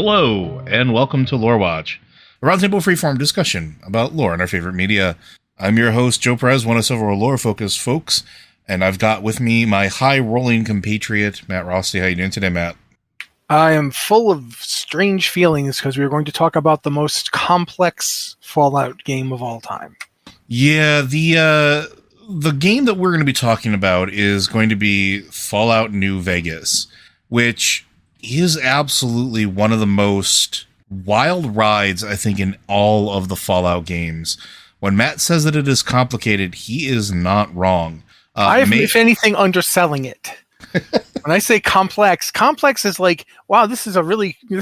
Hello, and welcome to Lore Watch, a roundtable freeform discussion about lore and our favorite media. I'm your host, Joe Perez, one of several lore-focused folks, and I've got with me my high-rolling compatriot, Matt Rossi. How you doing today, Matt? I am full of strange feelings because we are going to talk about the most complex Fallout game of all time. Yeah, the game that we're going to be talking about is going to be Fallout New Vegas, which is absolutely one of the most wild rides, I think, in all of the Fallout games. When Matt says that it is complicated, he is not wrong. If anything, underselling it. When I say complex is like, wow, this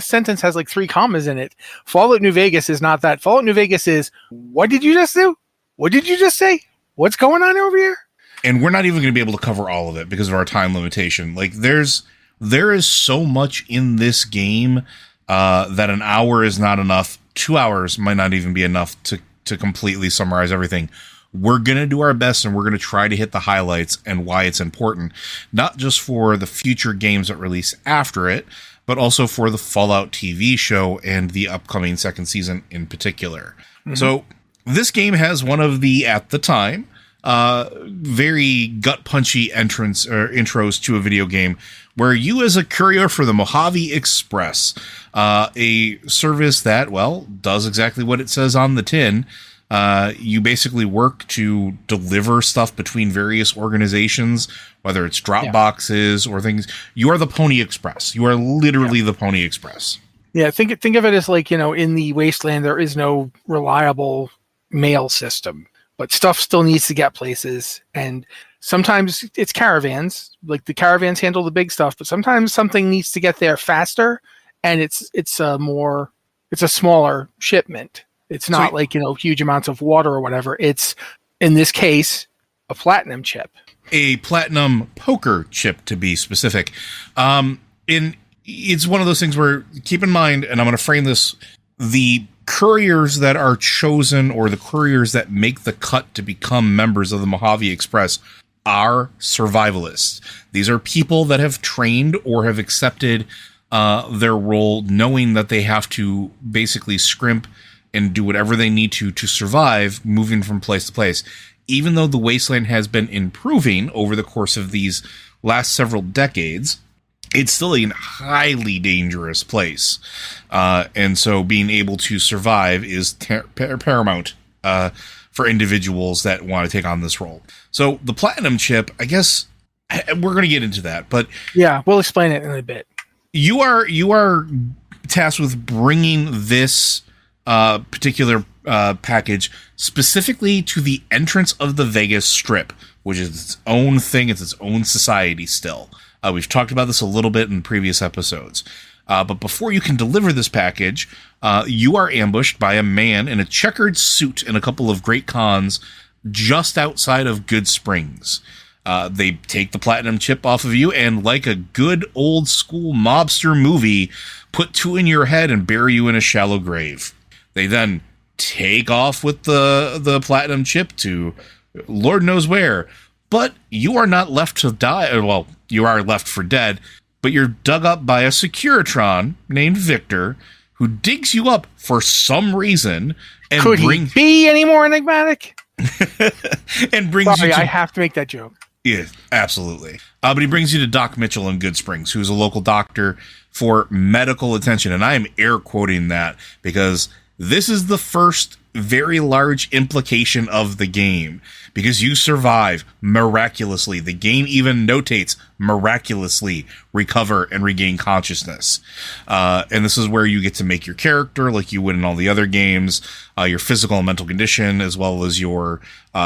sentence has like 3 commas in it. Fallout New Vegas is not that. Fallout New Vegas is, what did you just do? What did you just say? What's going on over here? And we're not even going to be able to cover all of it because of our time limitation. Like, there is so much in this game that an hour is not enough. 2 hours might not even be enough to completely summarize everything. We're going to do our best, and we're going to try to hit the highlights and why it's important, not just for the future games that release after it, but also for the Fallout TV show and the upcoming second season in particular. Mm-hmm. So this game has one of the, at the time, very gut-punchy intros to a video game where you, as a courier for the Mojave Express, a service that, well, does exactly what it says on the tin. You basically work to deliver stuff between various organizations, whether it's drop boxes or things. You are the Pony Express. You are literally the Pony Express. Yeah, think of it as like, in the wasteland, there is no reliable mail system, but stuff still needs to get places. And sometimes it's caravans, like the caravans handle the big stuff, but sometimes something needs to get there faster, and it's a smaller shipment. It's not huge amounts of water or whatever. It's, in this case, a platinum chip. A platinum poker chip, to be specific. It's one of those things where, keep in mind, and I'm going to frame this, the couriers that are chosen, or the couriers that make the cut to become members of the Mojave Express, are survivalists. These are people that have trained or have accepted their role, knowing that they have to basically scrimp and do whatever they need to survive, moving from place to place. Even though the wasteland has been improving over the course of these last several decades, it's still a highly dangerous place. And so being able to survive is paramount for individuals that want to take on this role. So the platinum chip, I guess we're going to get into that, but yeah, we'll explain it in a bit. You are tasked with bringing this particular package specifically to the entrance of the Vegas Strip, which is its own thing. It's its own society still. We've talked about this a little bit in previous episodes. But before you can deliver this package, you are ambushed by a man in a checkered suit and a couple of great cons just outside of Good Springs. They take the platinum chip off of you and, like a good old school mobster movie, put 2 in your head and bury you in a shallow grave. They then take off with the platinum chip to Lord knows where. But you are not left to die. Well, you are left for dead, but you're dug up by a Securitron named Victor, who digs you up for some reason. And Could he be any more enigmatic? And brings you to, I have to make that joke. Yeah, absolutely. But he brings you to Doc Mitchell in Good Springs, who's a local doctor for medical attention. And I am air quoting that because this is the first very large implication of the game, because you survive miraculously. The game even notates miraculously recover and regain consciousness. And this is where you get to make your character like you would in all the other games. Your physical and mental condition, as well as your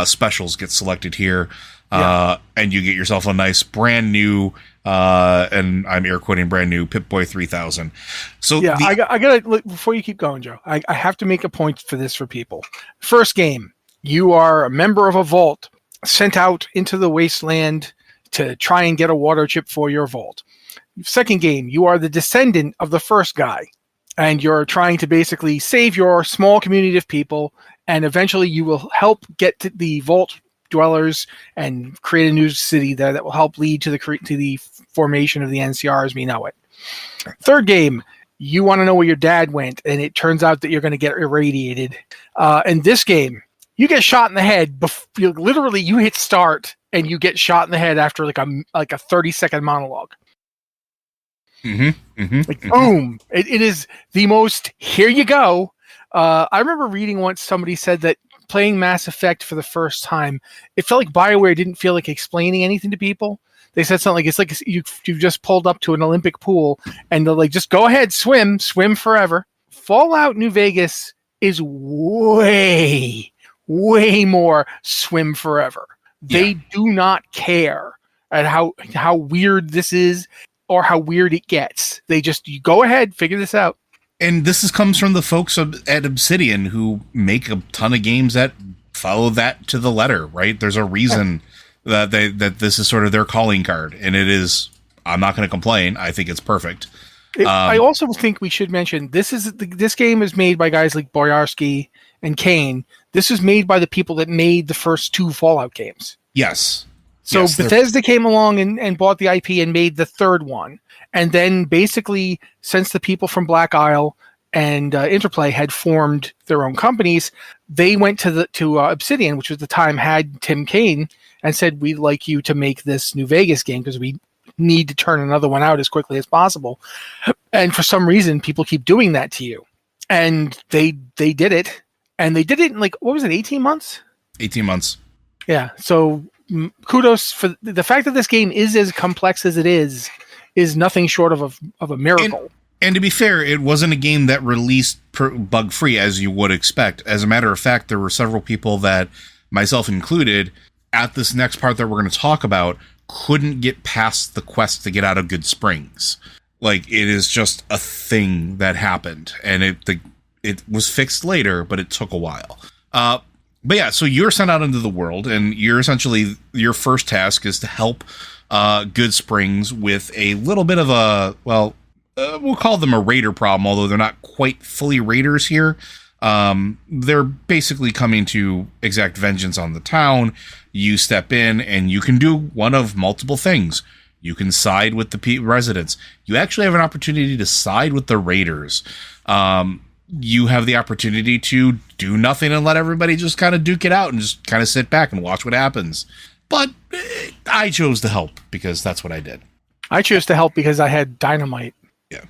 specials, get selected here. And you get yourself a nice brand new, and I'm air quoting brand new, Pip-Boy 3000. So yeah, I gotta, before you keep going, Joe, I have to make a point for this for people. First game, you are a member of a vault sent out into the wasteland to try and get a water chip for your vault. Second game, you are the descendant of the first guy, and you're trying to basically save your small community of people, and eventually you will help get to the vault dwellers and create a new city there that will help lead to the formation of the NCR as we know it. Third game, you want to know where your dad went, and it turns out that you're going to get irradiated. In this game, you get shot in the head. Literally, you hit start, and you get shot in the head after like a 30-second monologue. Boom! It is the most. Here you go. I remember reading once somebody said that playing Mass Effect for the first time, it felt like BioWare didn't feel like explaining anything to people. They said something like, it's like you've just pulled up to an Olympic pool and they're like, just go ahead, swim forever. Fallout New Vegas is way, way more swim forever. They do not care at how weird this is or how weird it gets. They just, you go ahead, figure this out. And this comes from the folks at Obsidian who make a ton of games that follow that to the letter, right? There's a reason that this is sort of their calling card, and it is. I'm not going to complain. I think it's perfect. I also think we should mention this game is made by guys like Boyarsky and Kane. This is made by the people that made the first 2 Fallout games. Yes. So yes, Bethesda came along and bought the IP and made the 3rd one. And then basically, since the people from Black Isle and Interplay had formed their own companies, they went to Obsidian, which at the time had Tim Kaine, and said, we'd like you to make this New Vegas game because we need to turn another one out as quickly as possible. And for some reason, people keep doing that to you. And they did it. And they did it in 18 months? 18 months. Yeah. So kudos for the fact that this game is as complex as it is nothing short of a miracle. And to be fair, it wasn't a game that released bug-free as you would expect. As a matter of fact, there were several people that, myself included, at this next part that we're going to talk about, couldn't get past the quest to get out of Good Springs. It is just a thing that happened, and it was fixed later, but it took a while. But yeah, so you're sent out into the world, and you're essentially, your first task is to help Good Springs with a little bit of we'll call them a raider problem, although they're not quite fully raiders here. They're basically coming to exact vengeance on the town. You step in and you can do one of multiple things. You can side with the residents. You actually have an opportunity to side with the raiders. You have the opportunity to do nothing and let everybody just kind of duke it out and just kind of sit back and watch what happens. But I chose to help because that's what I did. I chose to help because I had dynamite. Yeah.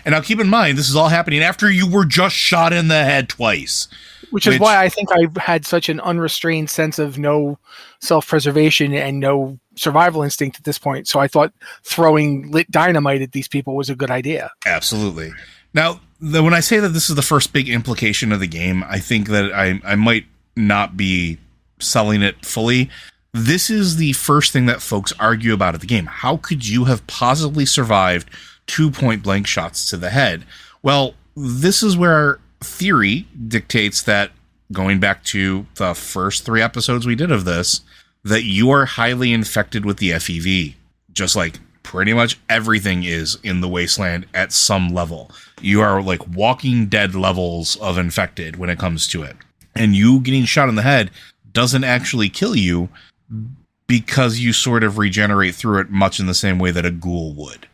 And now keep in mind, this is all happening after you were just shot in the head twice. Which is why I think I had such an unrestrained sense of no self-preservation and no survival instinct at this point. So I thought throwing lit dynamite at these people was a good idea. Absolutely. Now, when I say that this is the first big implication of the game, I think that I might not be selling it fully. This is the first thing that folks argue about at the game. How could you have possibly survived 2 point-blank shots to the head? Well, this is where theory dictates that, going back to the first 3 episodes we did of this, that you are highly infected with the FEV, just like pretty much everything is in the Wasteland at some level. You are like Walking Dead levels of infected when it comes to it. And you getting shot in the head doesn't actually kill you because you sort of regenerate through it much in the same way that a ghoul would.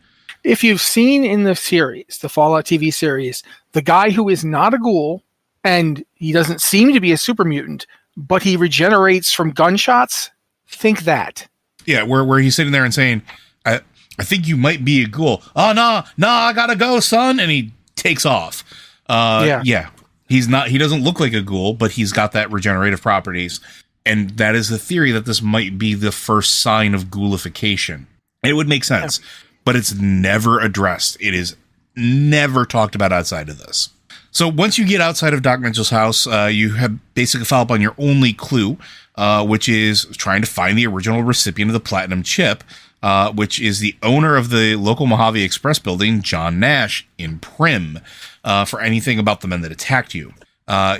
If you've seen in the series, the Fallout TV series, the guy who is not a ghoul, and he doesn't seem to be a super mutant, but he regenerates from gunshots, think that. Yeah, where he's sitting there and saying, I think you might be a ghoul. Oh, no, I gotta go, son. And he takes off. Yeah. He doesn't look like a ghoul, but he's got that regenerative properties. And that is the theory that this might be the first sign of ghoulification. It would make sense. Yeah. But it's never addressed. It is never talked about outside of this. So once you get outside of Doc Mitchell's house, you have basically follow up on your only clue, which is trying to find the original recipient of the Platinum Chip, which is the owner of the local Mojave Express building, John Nash, in Primm, for anything about the men that attacked you.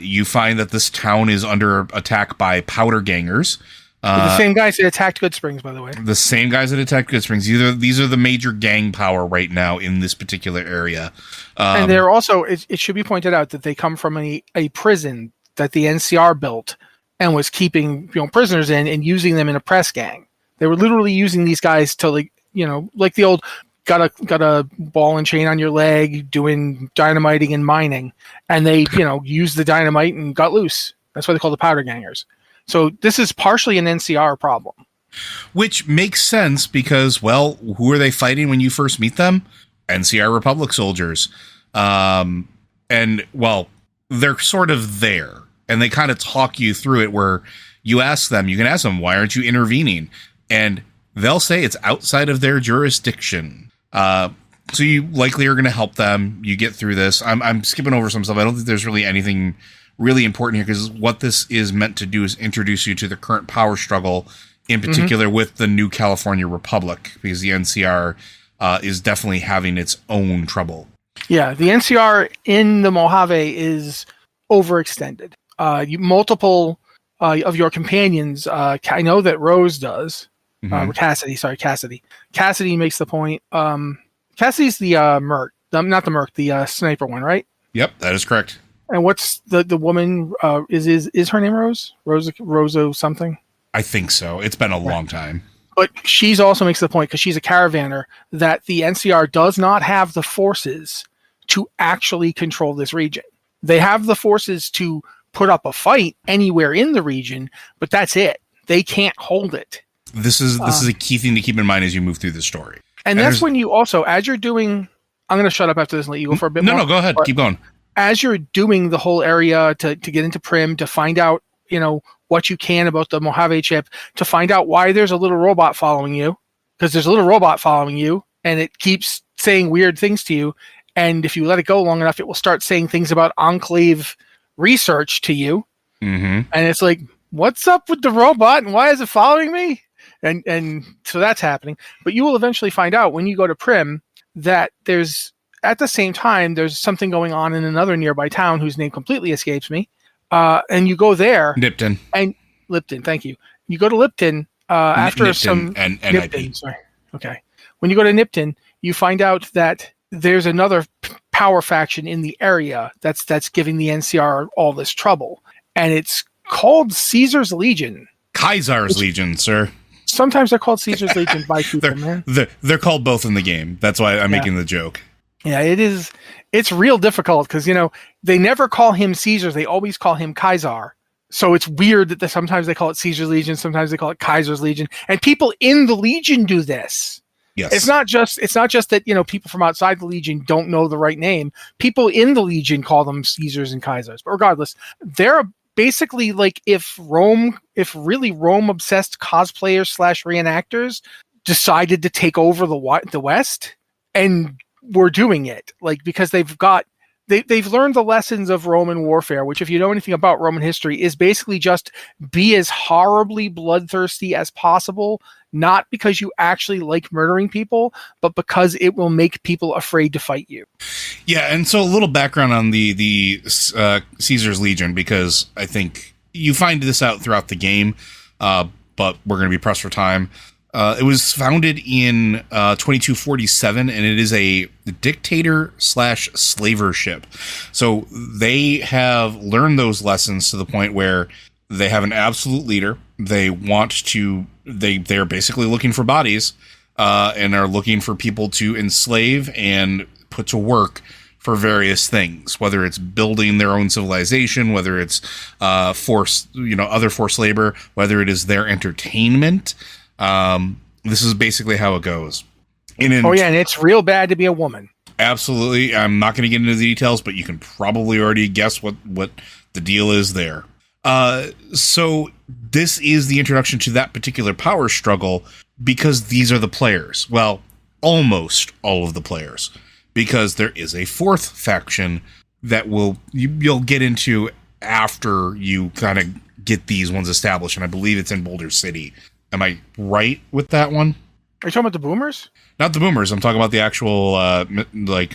You find that this town is under attack by powder gangers. The same guys that attacked Good Springs, by the way. The same guys that attacked Good Springs. These are the major gang power right now in this particular area. And they're also, it should be pointed out that they come from a prison that the NCR built and was keeping prisoners in and using them in a press gang. They were literally using these guys to like the old got a ball and chain on your leg, doing dynamiting and mining, and they used the dynamite and got loose. That's why they call the powder gangers. So this is partially an NCR problem. Which makes sense because, well, who are they fighting when you first meet them? NCR Republic soldiers. And, well, they're sort of there. And they kind of talk you through it where you can ask them, why aren't you intervening? And they'll say it's outside of their jurisdiction. So you likely are going to help them. You get through this. I'm skipping over some stuff. I don't think there's really anything really important here because what this is meant to do is introduce you to the current power struggle, in particular with the new California Republic, because the NCR is definitely having its own trouble. Yeah, the NCR in the Mojave is overextended. Multiple of your companions, I know that Rose does. Cassidy. Cassidy makes the point. Cassidy's the Merc, not the Merc, the sniper one, right? Yep, that is correct. And what's the woman? Is her name Rose? Roso something? I think so. It's been a long time. But she's also makes the point, because she's a caravaner, that the NCR does not have the forces to actually control this region. They have the forces to put up a fight anywhere in the region, but that's it. They can't hold it. This is a key thing to keep in mind as you move through the story. And that's when you also, as you're doing, I'm going to shut up after this and let you go for a bit more. No, go ahead. Keep going. As you're doing the whole area to get into Prim, to find out, what you can about the Mojave chip, to find out why there's a little robot following you, because there's a little robot following you, and it keeps saying weird things to you. And if you let it go long enough, it will start saying things about Enclave research to you. And it's like, what's up with the robot and why is it following me? And so that's happening. But you will eventually find out when you go to Prim that at the same time, there's something going on in another nearby town whose name completely escapes me. And you go there. Lipton. Thank you. You go to Lipton after Nipton some... and Nipton, sorry. Okay. When you go to Nipton, you find out that there's another power faction in the area that's giving the NCR all this trouble. And it's called Caesar's Legion. Kaiser's Legion, sir. Sometimes they're called Caesar's Legion by people, man. They're called both in the game. That's why I'm making the joke. Yeah, it is. It's real difficult because, they never call him Caesar's. They always call him Kaiser. So it's weird that sometimes they call it Caesar's Legion. Sometimes they call it Kaiser's Legion. And people in the Legion do this. Yes. It's not just that, people from outside the Legion don't know the right name. People in the Legion call them Caesars and Kaisers. But regardless, they're basically like if really Rome obsessed cosplayers / reenactors decided to take over the West, and were doing it because they've learned the lessons of Roman warfare, which, if you know anything about Roman history, is basically just be as horribly bloodthirsty as possible, not because you actually like murdering people, but because it will make people afraid to fight you. Yeah, and so a little background on the Caesar's Legion, because I think you find this out throughout the game, but we're going to be pressed for time. It was founded in 2247, and it is a dictator / slaver ship. So they have learned those lessons to the point where they have an absolute leader. They're basically looking for bodies, and are looking for people to enslave and put to work for various things, whether it's building their own civilization, whether it's other forced labor, whether it is their entertainment. This is basically how it goes. And it's real bad to be a woman. Absolutely. I'm not going to get into the details, but you can probably already guess what the deal is there. So this is the introduction to that particular power struggle, because these are the players. Well, almost all of the players, because there is a fourth faction that you'll get into after you kind of get these ones established, and I believe it's in Boulder City. Am I right with that one? Are you talking about the Boomers? Not the Boomers. I'm talking about the actual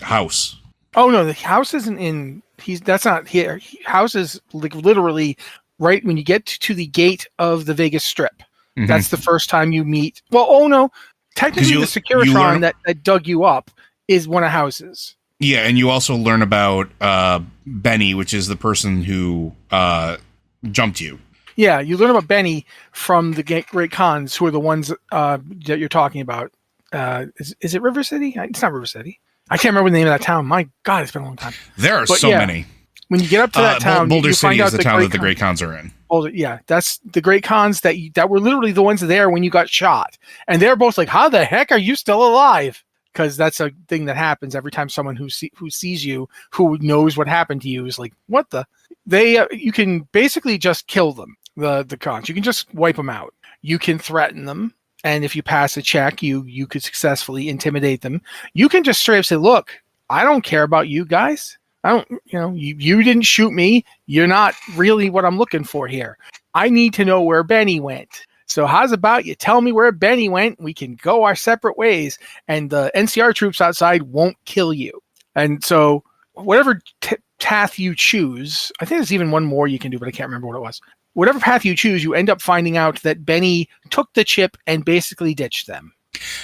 house. Oh no, the house isn't in. That's not here. House is literally right when you get to the gate of the Vegas Strip. Mm-hmm. That's the first time you meet. Well, oh no, technically the Securitron that dug you up is one of House's. Yeah, and you also learn about Benny, which is the person who jumped you. Yeah, you learn about Benny from the Great Khans, who are the ones that you're talking about. is it River City? It's not River City. I can't remember the name of that town. My God, it's been a long time. There are But so many. When you get up to that town, Boulder you City find out is the town that the Great Khans are in. Boulder, yeah, that's the Great Khans that were literally the ones there when you got shot, and they're both like, "How the heck are you still alive?" Because that's a thing that happens every time someone who sees you, who knows what happened to you, is like, "What the?" They you can basically just kill them. The Khans, you can just wipe them out. You can threaten them, and if you pass a check, you could successfully intimidate them. You can just straight up say, "Look, I don't care about you guys. I don't, you didn't shoot me. You're not really what I'm looking for here. I need to know where Benny went. So how's about you tell me where Benny went? We can go our separate ways, and the NCR troops outside won't kill you." And so whatever path you choose, I think there's even one more you can do, but I can't remember what it was. Whatever path you choose, you end up finding out that Benny took the chip and basically ditched them.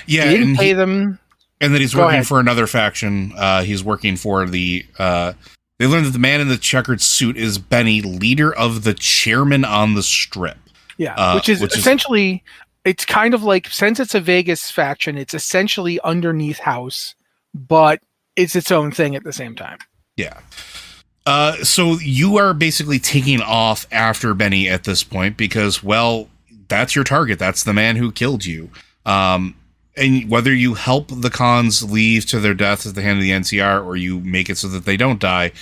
Yeah, he didn't pay them. And that he's working for another faction. He's working for the... they learned that the man in the checkered suit is Benny, leader of the Chairman on the Strip. Yeah, which is essentially... It's kind of like, since it's a Vegas faction, it's essentially underneath House, but it's its own thing at the same time. Yeah. So you are basically taking off after Benny at this point because, well, that's your target. That's the man who killed you. And whether you help the Khans leave to their deaths at the hand of the NCR or you make it so that they don't die,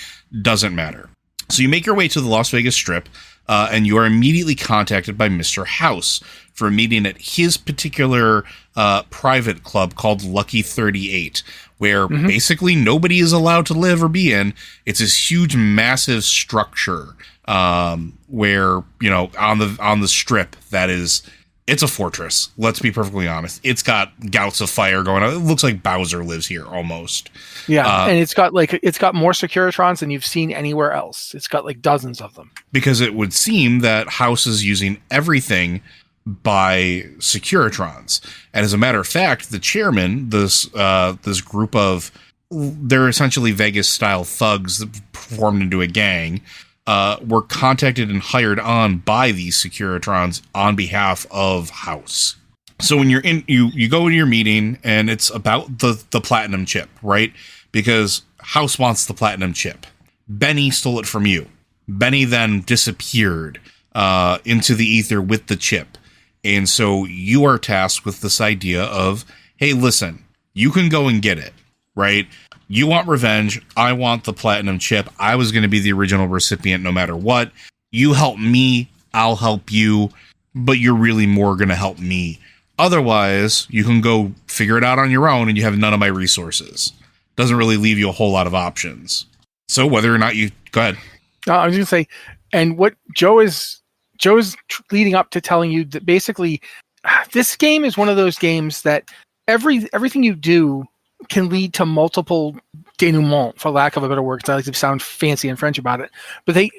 doesn't matter. So you make your way to the Las Vegas Strip, and you are immediately contacted by Mr. House for a meeting at his particular private club called Lucky 38, where basically nobody is allowed to live or be in. It's this huge, massive structure where, on the Strip that is... It's a fortress. Let's be perfectly honest. It's got gouts of fire going on. It looks like Bowser lives here almost. Yeah, and it's got more Securitrons than you've seen anywhere else. It's got like dozens of them. Because it would seem that House is using everything by Securitrons. And as a matter of fact, the chairman, this group of, they're essentially Vegas style thugs that formed into a gang, were contacted and hired on by these Securitrons on behalf of House. So when you're in, you go to your meeting and it's about the platinum chip, right? Because House wants the platinum chip. Benny stole it from you. Benny then disappeared into the ether with the chip. And so you are tasked with this idea of, hey, listen, you can go and get it, right? You want revenge. I want the platinum chip. I was going to be the original recipient no matter what. You help me, I'll help you, but you're really more going to help me. Otherwise, you can go figure it out on your own and you have none of my resources. Doesn't really leave you a whole lot of options. So whether or not you... Go ahead. I was going to say, and what Joe is leading up to telling you that basically this game is one of those games that everything you do can lead to multiple denouement, for lack of a better word, because I like to sound fancy and French about it. But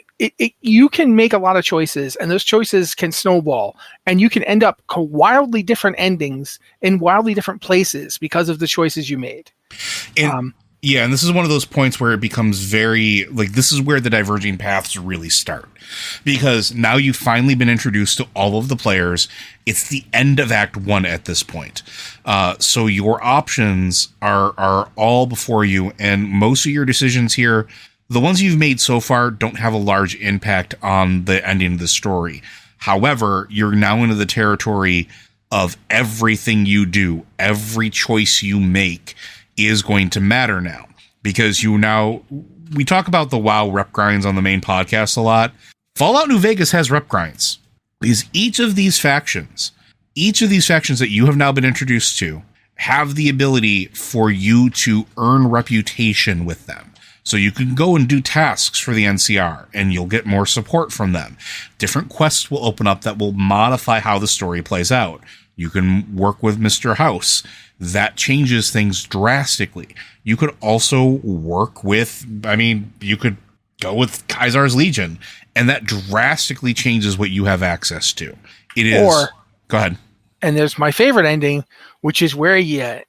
you can make a lot of choices, and those choices can snowball, and you can end up wildly different endings in wildly different places because of the choices you made. Yeah, and this is one of those points where it becomes very, like, this is where the diverging paths really start. Because now you've finally been introduced to all of the players. It's the end of Act 1 at this point. So your options are all before you, and most of your decisions here, the ones you've made so far, don't have a large impact on the ending of the story. However, you're now into the territory of everything you do, every choice you make is going to matter now, because we talk about the WoW rep grinds on the main podcast a lot. Fallout New Vegas has rep grinds, because each of these factions that you have now been introduced to have the ability for you to earn reputation with them. So you can go and do tasks for the NCR and you'll get more support from them. Different quests will open up that will modify how the story plays out. You can work with Mr. House. That changes things drastically. You could also work with, you could go with Kaisar's Legion, and that drastically changes what you have access to. Go ahead. And there's my favorite ending, which is where you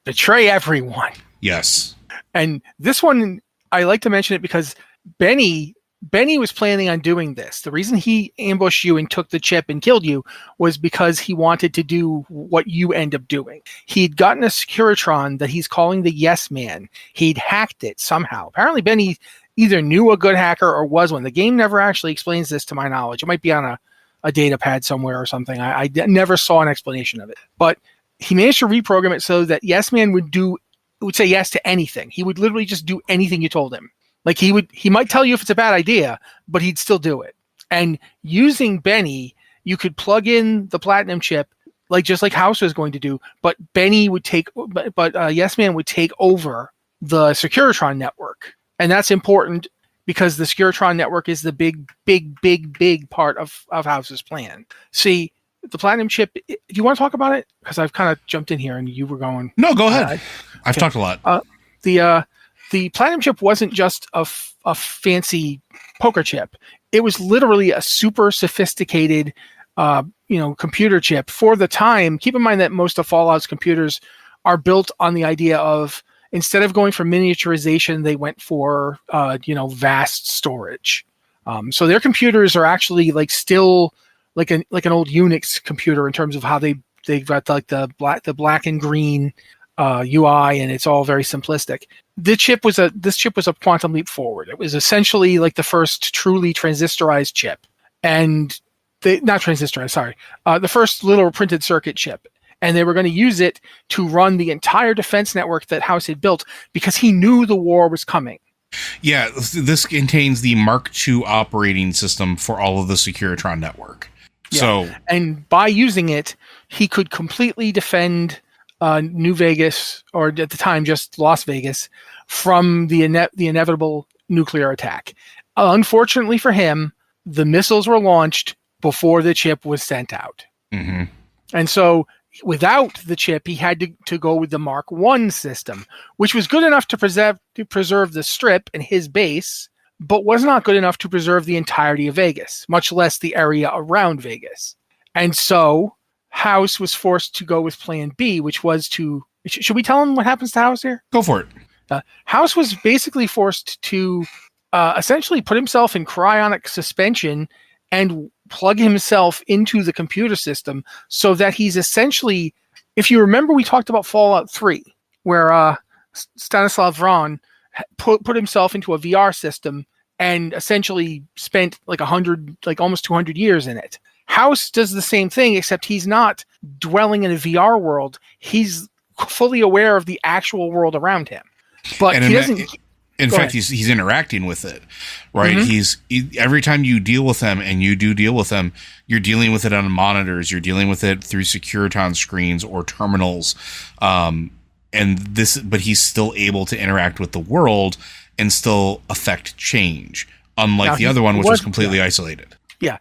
betray everyone. Yes. And this one, I like to mention it because Benny Benny was planning on doing this. The reason he ambushed you and took the chip and killed you was because he wanted to do what you end up doing. He'd gotten a Securitron that he's calling the Yes Man. He'd hacked it somehow. Apparently, Benny either knew a good hacker or was one. The game never actually explains this to my knowledge. It might be on a data pad somewhere or something. I never saw an explanation of it. But he managed to reprogram it so that Yes Man would say yes to anything. He would literally just do anything you told him. Like he might tell you if it's a bad idea, but he'd still do it. And using Benny, you could plug in the Platinum chip, just like House was going to do, but Benny would Yes Man would take over the Securitron network. And that's important because the Securitron network is the big part of House's plan. See, the Platinum chip, do you want to talk about it? Because I've kind of jumped in here and you were going. No, go ahead. I've talked a lot. The Platinum chip wasn't just a fancy poker chip. It was literally a super sophisticated, computer chip for the time. Keep in mind that most of Fallout's computers are built on the idea of, instead of going for miniaturization, they went for, vast storage. So their computers are actually still like an old Unix computer in terms of how they've got the black and green UI, and it's all very simplistic. This chip was a quantum leap forward. It was essentially the first truly transistorized chip, and the first little printed circuit chip. And they were going to use it to run the entire defense network that House had built because he knew the war was coming. Yeah, this contains the Mark II operating system for all of the Securitron network. Yeah. So, and by using it, he could completely defend New Vegas, or at the time just Las Vegas, from the inevitable nuclear attack. Unfortunately for him, the missiles were launched before the chip was sent out. Mm-hmm. And so without the chip, he had to go with the Mark I system, which was good enough to preserve the Strip and his base, but was not good enough to preserve the entirety of Vegas, much less the area around Vegas. And so House was forced to go with Plan B, which was to... Should we tell him what happens to House here? Go for it. House was basically forced to essentially put himself in cryonic suspension and plug himself into the computer system so that he's essentially... If you remember, we talked about Fallout 3, where Stanislav Vron put himself into a VR system and essentially spent almost 200 years in it. House does the same thing, except he's not dwelling in a VR world. He's fully aware of the actual world around him. But he doesn't... In fact, he's interacting with it, right? Mm-hmm. Every time you deal with him, and you do deal with him, you're dealing with it on monitors. You're dealing with it through Securiton screens or terminals. But he's still able to interact with the world and still affect change, unlike the other one, which was completely isolated. Yeah.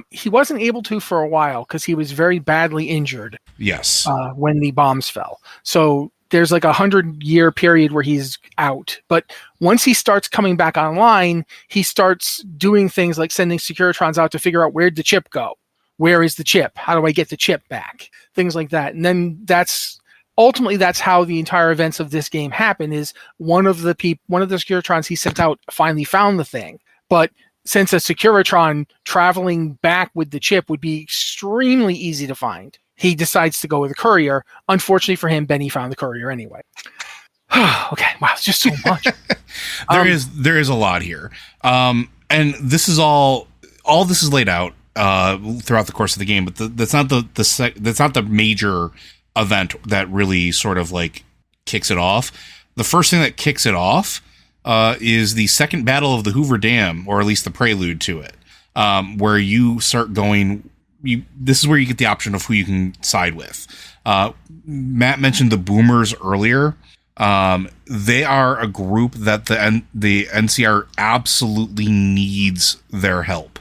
He wasn't able to for a while because he was very badly injured. Yes. When the bombs fell. So there's 100-year period where he's out. But once he starts coming back online, he starts doing things like sending Securitrons out to figure out where'd the chip go? Where is the chip? How do I get the chip back? Things like that. And then that's how the entire events of this game happen, is one of the Securitrons he sent out finally found the thing. But since a Securitron traveling back with the chip would be extremely easy to find, he decides to go with a courier. Unfortunately for him, Benny found the courier anyway. Okay, wow, it's just so much. There is a lot here, and this is all this is laid out throughout the course of the game. But that's not the major event that really sort of kicks it off. The first thing that kicks it off is the second battle of the Hoover Dam, or at least the prelude to it, where you start going. This is where you get the option of who you can side with. Matt mentioned the Boomers earlier. They are a group that the NCR absolutely needs their help.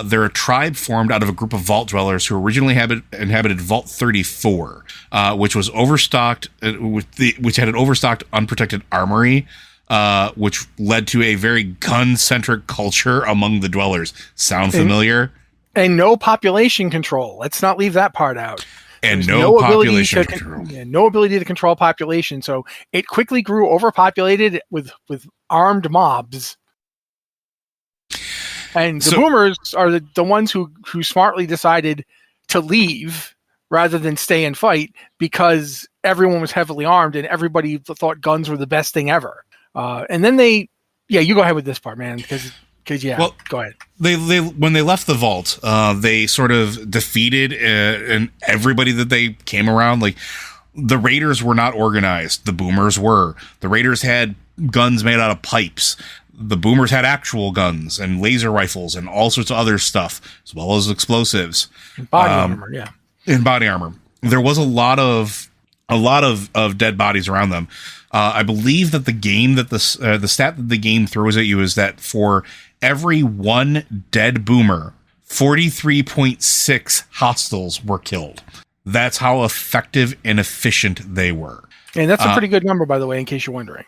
They're a tribe formed out of a group of vault dwellers who originally inhabited Vault 34, which was overstocked, which had an overstocked, unprotected armory, which led to a very gun-centric culture among the dwellers. Sound familiar? And no population control. Let's not leave that part out. And no population control. No ability to control population. So it quickly grew overpopulated with armed mobs. And the So- boomers are the ones who smartly decided to leave rather than stay and fight because everyone was heavily armed and everybody thought guns were the best thing ever. And then you go ahead with this part, man, because Well, go ahead. They when they left the vault, they sort of defeated and everybody that they came around. Like the raiders were not organized, the boomers were. The raiders had guns made out of pipes. The boomers had actual guns and laser rifles and all sorts of other stuff, as well as explosives. Body armor, yeah. In body armor, there was a lot of dead bodies around them. I believe that the game that the stat that the game throws at you is that for every one dead boomer, 43.6 hostiles were killed. That's how effective and efficient they were. And that's a pretty good number, by the way, in case you're wondering.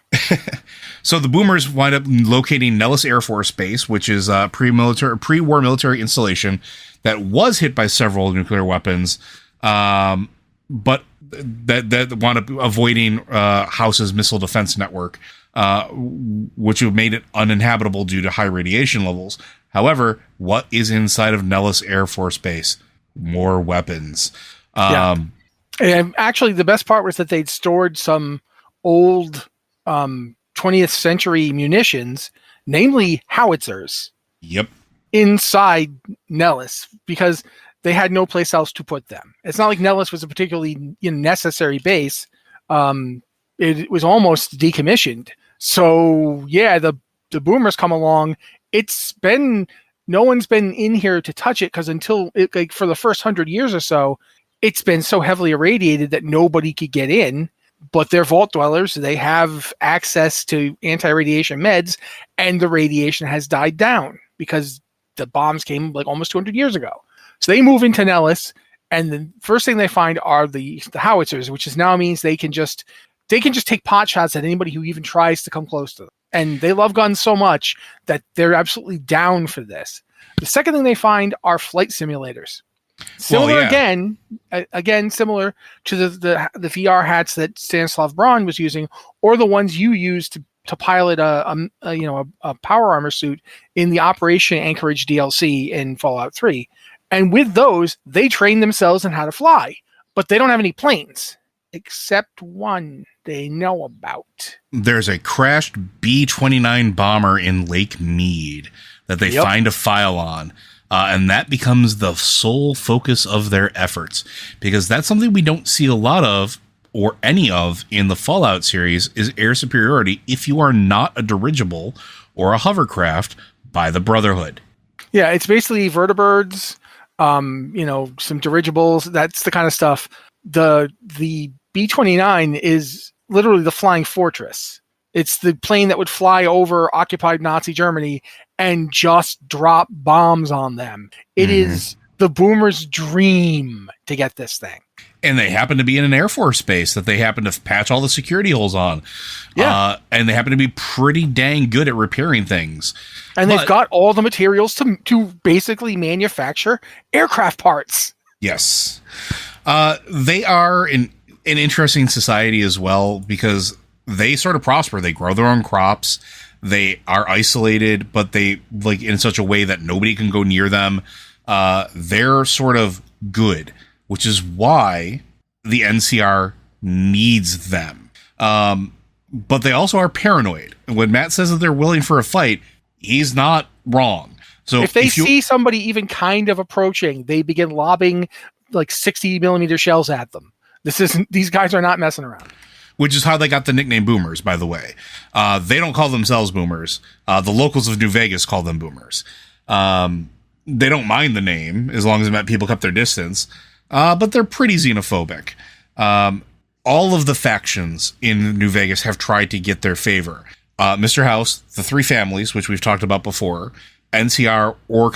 So the boomers wind up locating Nellis Air Force Base, which is a pre-war military installation that was hit by several nuclear weapons, but that wound up avoiding House's missile defense network, which made it uninhabitable due to high radiation levels. However, what is inside of Nellis Air Force Base? More weapons. And actually, the best part was that they'd stored some old 20th century munitions, namely howitzers, inside Nellis because they had no place else to put them. It's not like Nellis was a particularly necessary base. It was almost decommissioned. So yeah, the boomers come along. No one's been in here to touch it because for the first 100 years or so, it's been so heavily irradiated that nobody could get in. But they're vault dwellers. They have access to anti-radiation meds, and the radiation has died down because the bombs came like almost 200 years ago. So they move into Nellis, and the first thing they find are the howitzers, which now means they can just take pot shots at anybody who even tries to come close to them. And they love guns so much that they're absolutely down for this. The second thing they find are flight simulators. Similar again, similar to the VR hats that Stanislav Braun was using, or the ones you use to pilot a power armor suit in the Operation Anchorage DLC in Fallout 3. And with those, they train themselves in how to fly, but they don't have any planes except one they know about. There's a crashed B-29 bomber in Lake Mead that they find a file on. And that becomes the sole focus of their efforts, because that's something we don't see a lot of or any of in the Fallout series is air superiority if you are not a dirigible or a hovercraft by the Brotherhood. Yeah, it's basically vertibirds, some dirigibles. That's the kind of stuff. The B-29 is literally the flying fortress. It's the plane that would fly over occupied Nazi Germany and just drop bombs on them. It is the boomers' dream to get this thing. And they happen to be in an Air Force base that they happen to patch all the security holes on. Yeah. And they happen to be pretty dang good at repairing things. And they've got all the materials to basically manufacture aircraft parts. Yes. They are an interesting society as well, because they sort of prosper. They grow their own crops. They are isolated, but they like in such a way that nobody can go near them. They're sort of good, which is why the NCR needs them. But they also are paranoid. And when Matt says that they're willing for a fight, he's not wrong. So if they see somebody even kind of approaching, they begin lobbing like 60 millimeter shells at them. These guys are not messing around. Which is how they got the nickname Boomers, by the way. They don't call themselves Boomers. The locals of New Vegas call them Boomers. They don't mind the name as long as people kept their distance. But they're pretty xenophobic. All of the factions in New Vegas have tried to get their favor. Mr. House, the three families, which we've talked about before, NCR or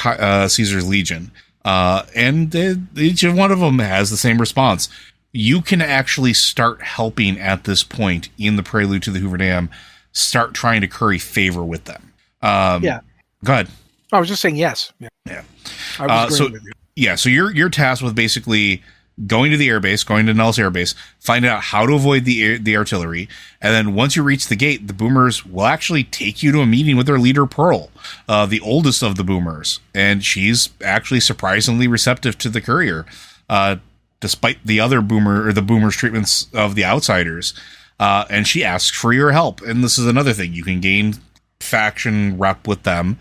Caesar's Legion. And each one of them has the same response. You can actually start helping at this point in the prelude to the Hoover Dam, start trying to curry favor with them. Yeah. Go ahead. I was just saying yes. Yeah. I was agreeing with you. Yeah, so you're tasked with basically going to the airbase, going to Nellis airbase, find out how to avoid the artillery, and then once you reach the gate, the boomers will actually take you to a meeting with their leader, Pearl, the oldest of the boomers, and she's actually surprisingly receptive to the courier, despite the other boomers' treatments of the outsiders, and she asks for your help. And this is another thing, you can gain faction rep with them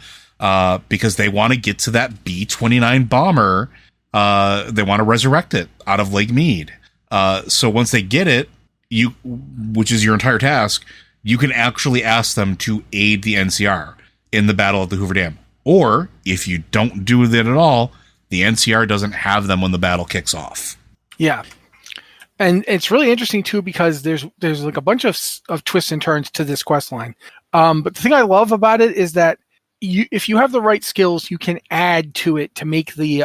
because they want to get to that B-29 bomber. They want to resurrect it out of Lake Mead. So once they get it, which is your entire task, you can actually ask them to aid the NCR in the battle at the Hoover Dam. Or if you don't do that at all, the NCR doesn't have them when the battle kicks off. Yeah. And it's really interesting too, because there's like a bunch of twists and turns to this quest line. But the thing I love about it is that if you have the right skills, you can add to it to make the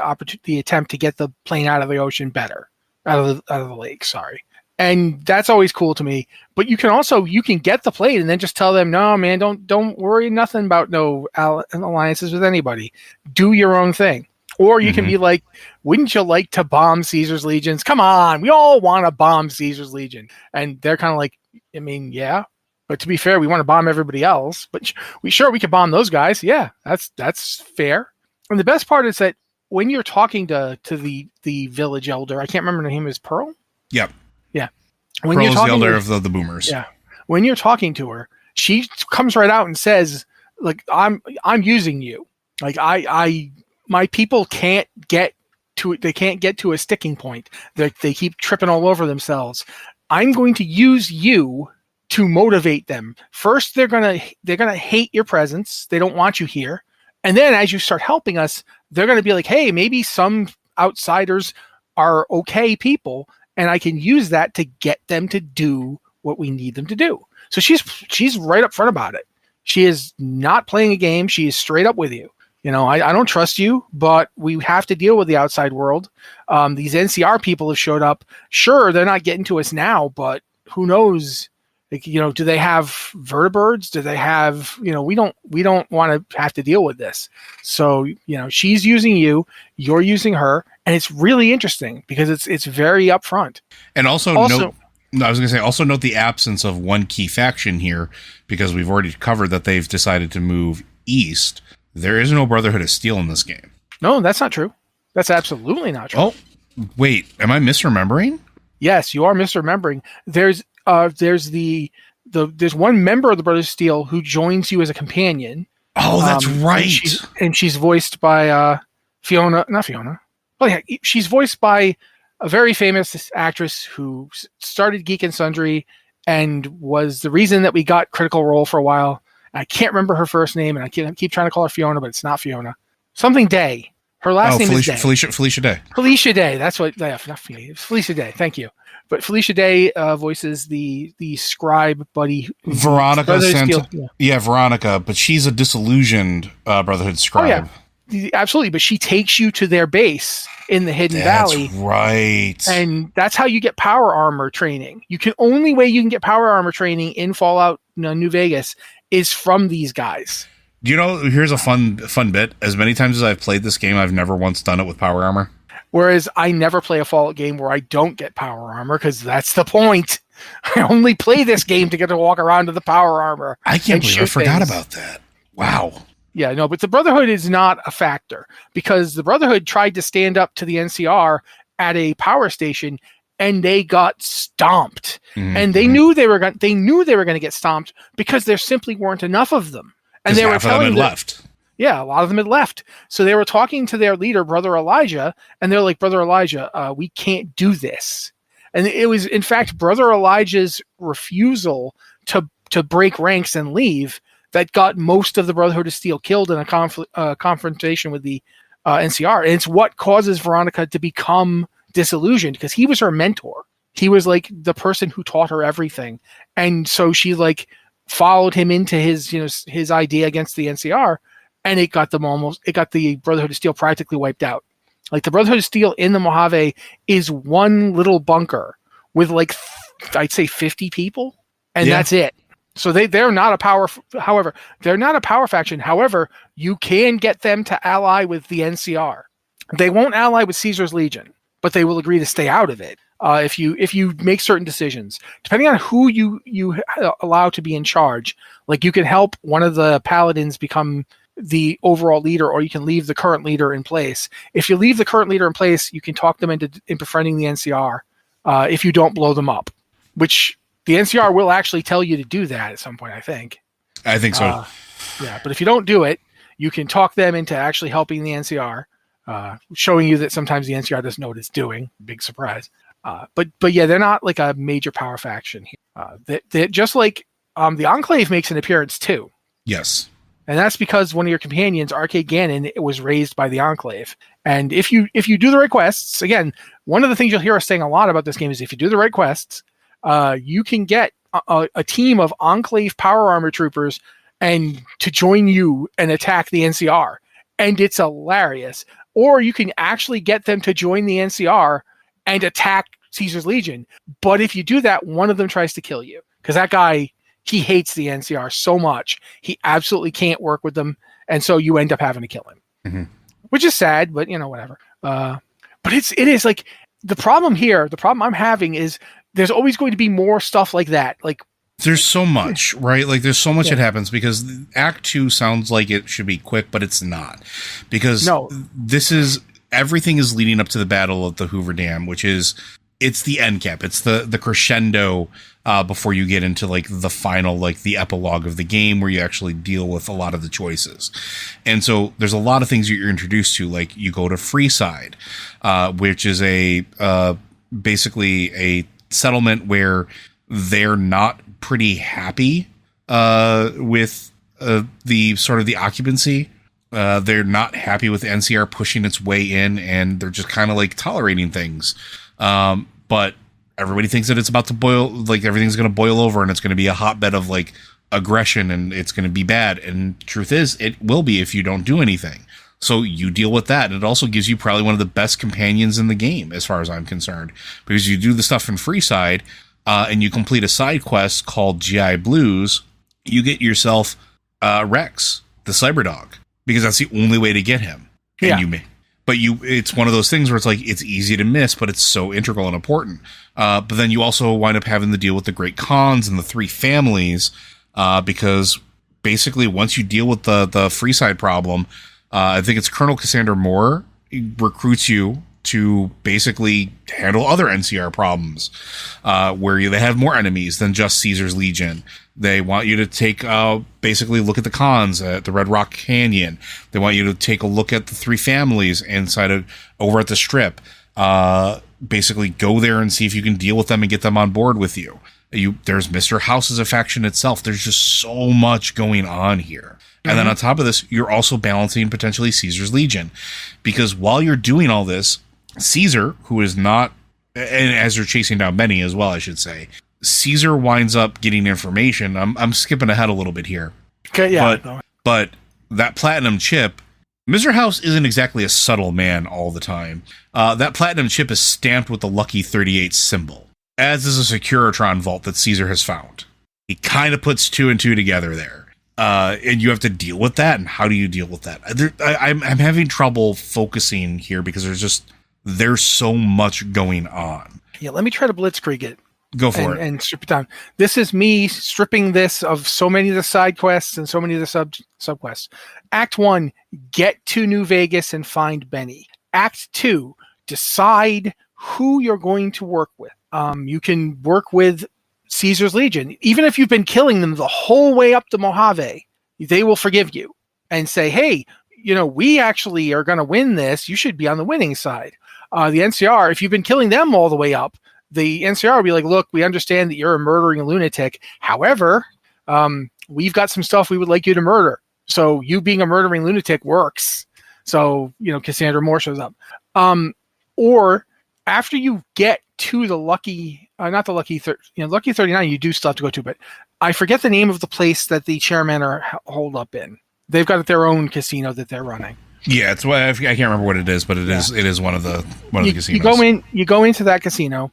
attempt to get the plane out of the ocean better, out of the lake. Sorry, and that's always cool to me. But you can get the plane and then just tell them, no, man, don't worry, nothing about no alliances with anybody. Do your own thing. Or you can be like, wouldn't you like to bomb Caesar's legions? Come on, we all want to bomb Caesar's legion, and they're kind of like, I mean, yeah. But to be fair, we want to bomb everybody else. But we could bomb those guys. Yeah, that's fair. And the best part is that when you're talking to the village elder, I can't remember her name is Pearl. Yep. Yeah. When Pearl's the elder of the boomers. Yeah. When you're talking to her, she comes right out and says, like, I'm using you. Like my people can't get to it. They can't get to a sticking point. They keep tripping all over themselves. I'm going to use you to motivate them. First, they're gonna hate your presence. They don't want you here. And then as you start helping us, they're gonna be like, hey, maybe some outsiders are okay people, and I can use that to get them to do what we need them to do. So she's right up front about it. She is not playing a game. She is straight up with you. You know, I don't trust you, but we have to deal with the outside world. These NCR people have showed up. Sure, they're not getting to us now, but who knows? Like, you know, do they have vertibirds? Do they have, you know, we don't want to have to deal with this. So, you know, she's using you, you're using her, and it's really interesting because it's very upfront. And also note the absence of one key faction here, because we've already covered that they've decided to move east. There is no Brotherhood of Steel in this game. No, that's not true. That's absolutely not true. Oh, wait, am I misremembering? Yes, you are misremembering. There's one member of the Brothers of Steel who joins you as a companion. Oh, that's right. And she's voiced by Fiona. Oh yeah, she's voiced by a very famous actress who started Geek and Sundry and was the reason that we got Critical Role for a while. I can't remember her first name, and I keep trying to call her Fiona, but it's not Fiona. Something Day. Her last name is Day. Felicia Day. Felicia Day. That's what. Yeah, not Felicia Day. Thank you. But Felicia Day voices the scribe buddy. Veronica Veronica, but she's a disillusioned Brotherhood scribe. Oh, yeah. Absolutely, but she takes you to their base in the Hidden Valley. That's right. And that's how you get power armor training. Only way you can get power armor training in Fallout New Vegas is from these guys. You know, here's a fun bit. As many times as I've played this game, I've never once done it with power armor. Whereas I never play a Fallout game where I don't get power armor, because that's the point. I only play this game to get to walk around to the power armor. I can't believe I forgot about that. Wow. Yeah, no, but the Brotherhood is not a factor, because the Brotherhood tried to stand up to the NCR at a power station and they got stomped. Mm-hmm. And they knew they were going to get stomped because there simply weren't enough of them. And they were telling them left. Yeah, a lot of them had left. So they were talking to their leader, Brother Elijah, and they're like, Brother Elijah, we can't do this. And it was, in fact, Brother Elijah's refusal to break ranks and leave that got most of the Brotherhood of Steel killed in a confrontation with the NCR. And it's what causes Veronica to become disillusioned, because he was her mentor. He was like the person who taught her everything. And so she like followed him into his idea against the NCR, and it got the Brotherhood of Steel practically wiped out. Like, the Brotherhood of Steel in the Mojave is one little bunker with like, I'd say 50 people, and that's it. So they're not a power. However, they're not a power faction. However, you can get them to ally with the NCR. They won't ally with Caesar's Legion, but they will agree to stay out of it if you make certain decisions. Depending on who you allow to be in charge, like you can help one of the paladins become the overall leader, or you can leave the current leader in place. If you leave the current leader in place, you can talk them into befriending the NCR if you don't blow them up, which the NCR will actually tell you to do that at some point, I think. I think so. Yeah, but if you don't do it, you can talk them into actually helping the NCR, showing you that sometimes the NCR doesn't know what it's doing. Big surprise. But yeah, they're not like a major power faction here. They just like the Enclave makes an appearance too. Yes. And that's because one of your companions, Arcade Ganon, was raised by the Enclave. And if you do the right quests, again, one of the things you'll hear us saying a lot about this game is if you do the right quests, you can get a team of Enclave power armor troopers and to join you and attack the NCR. And it's hilarious. Or you can actually get them to join the NCR and attack Caesar's Legion. But if you do that, one of them tries to kill you. Because that guy, he hates the NCR so much. He absolutely can't work with them. And so you end up having to kill him. Mm-hmm. Which is sad, but whatever. But it is like the problem I'm having is there's always going to be more stuff like that. Like there's so much, right? Like there's so much that happens because Act 2 sounds like it should be quick, but it's not. Because everything is leading up to the Battle of the Hoover Dam, which is it's the end cap. It's the crescendo before you get into like the final, like the epilogue of the game where you actually deal with a lot of the choices. And so there's a lot of things that you're introduced to, like you go to Freeside, which is basically a settlement where they're not pretty happy with the sort of the occupancy. They're not happy with NCR pushing its way in, and they're just kind of like tolerating things. But everybody thinks that it's about to boil, like everything's going to boil over and it's going to be a hotbed of like aggression and it's going to be bad. And truth is, it will be if you don't do anything. So you deal with that. And it also gives you probably one of the best companions in the game, as far as I'm concerned, because you do the stuff in Freeside, and you complete a side quest called GI Blues. You get yourself Rex, the Cyberdog, because that's the only way to get him. And it's one of those things where it's like, it's easy to miss, but it's so integral and important. But then you also wind up having to deal with the Great Khans and the three families, because basically once you deal with the Freeside problem, I think it's Colonel Cassandra Moore recruits you to basically handle other NCR problems, where they have more enemies than just Caesar's Legion. They want you to take, basically look at the Khans at the Red Rock Canyon. They want you to take a look at the three families over at the Strip. Basically go there and see if you can deal with them and get them on board with you. There's Mr. House as a faction itself. There's just so much going on here. Mm-hmm. And then on top of this, you're also balancing potentially Caesar's Legion, because while you're doing all this, Caesar, who is not, and as you're chasing down Benny as well, I should say, Caesar winds up getting information. I'm skipping ahead a little bit here. Okay, yeah. But that platinum chip, Mr. House isn't exactly a subtle man all the time. That platinum chip is stamped with the Lucky 38 symbol, as is a Securitron vault that Caesar has found. He kind of puts two and two together there. And you have to deal with that. And how do you deal with that? I'm having trouble focusing here because there's so much going on. Yeah, let me try to blitzkrieg it. Go for it. And strip it down. This is me stripping this of so many of the side quests and so many of the sub quests. Act 1, get to New Vegas and find Benny. Act 2, decide who you're going to work with. You can work with Caesar's Legion. Even if you've been killing them the whole way up to Mojave, they will forgive you and say, hey, we actually are going to win this. You should be on the winning side. The NCR, if you've been killing them all the way up, the NCR will be like, look, we understand that you're a murdering lunatic. However, we've got some stuff we would like you to murder. So you being a murdering lunatic works. So, Cassandra Moore shows up. Or after you get to the Lucky 39, you do still have to go to, but I forget the name of the place that the chairmen are holed up in. They've got their own casino that they're running. Yeah, it's I can't remember what it is, but it is one of the casinos. You go into that casino.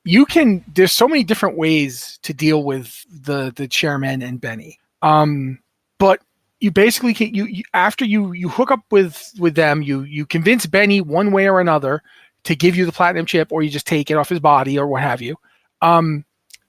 There's so many different ways to deal with the chairman and Benny. But you basically after you hook up with them, you convince Benny one way or another to give you the platinum chip, or you just take it off his body or what have you,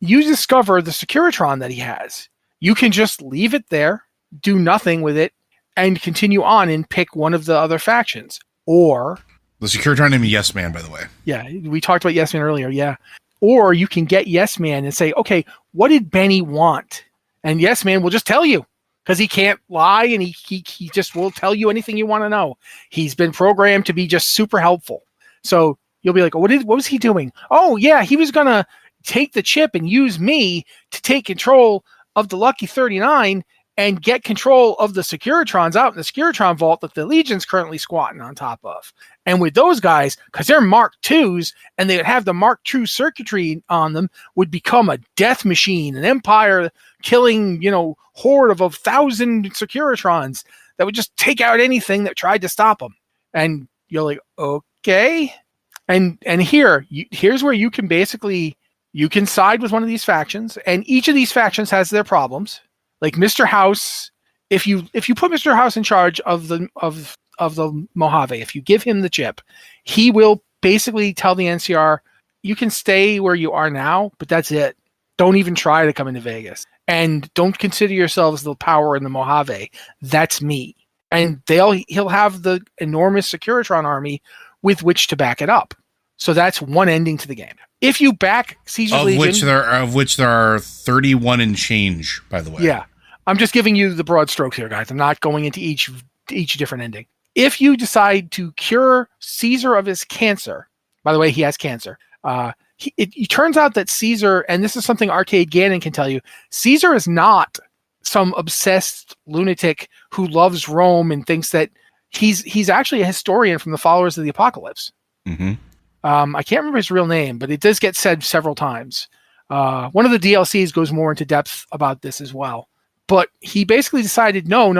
you discover the Securitron that he has. You can just leave it there, do nothing with it, and continue on and pick one of the other factions. Or the Securitron named Yes Man, by the way. Yeah, we talked about Yes Man earlier. Yeah. Or you can get Yes Man and say, okay, what did Benny want? And Yes Man will just tell you, because he can't lie, and he just will tell you anything you want to know. He's been programmed to be just super helpful. So you'll be like, what was he doing? Oh, yeah, he was going to take the chip and use me to take control of the Lucky 39 and get control of the Securitrons out in the Securitron vault that the Legion's currently squatting on top of. And with those guys, because they're Mark IIs, and they would have the Mark II circuitry on them, would become a death machine, an empire killing, horde of 1,000 Securitrons that would just take out anything that tried to stop them. And you're like, okay. And here's where you can basically, you can side with one of these factions, and each of these factions has their problems. Like Mr. House, if you put Mr. House in charge of the Mojave, if you give him the chip, he will basically tell the NCR, you can stay where you are now, but that's it. Don't even try to come into Vegas. And don't consider yourselves the power in the Mojave. That's me. And he'll have the enormous Securitron army with which to back it up. So that's one ending to the game. If you back Caesar's Legion, of which there are 31 and change, by the way. Yeah. I'm just giving you the broad strokes here, guys. I'm not going into each different ending. If you decide to cure Caesar of his cancer, by the way, he has cancer. It turns out that Caesar, and this is something Arcade Gannon can tell you, Caesar is not some obsessed lunatic who loves Rome and thinks that he's actually a historian from the followers of the apocalypse. Mm-hmm. I can't remember his real name, but it does get said several times. One of the DLCs goes more into depth about this as well. But he basically decided, no.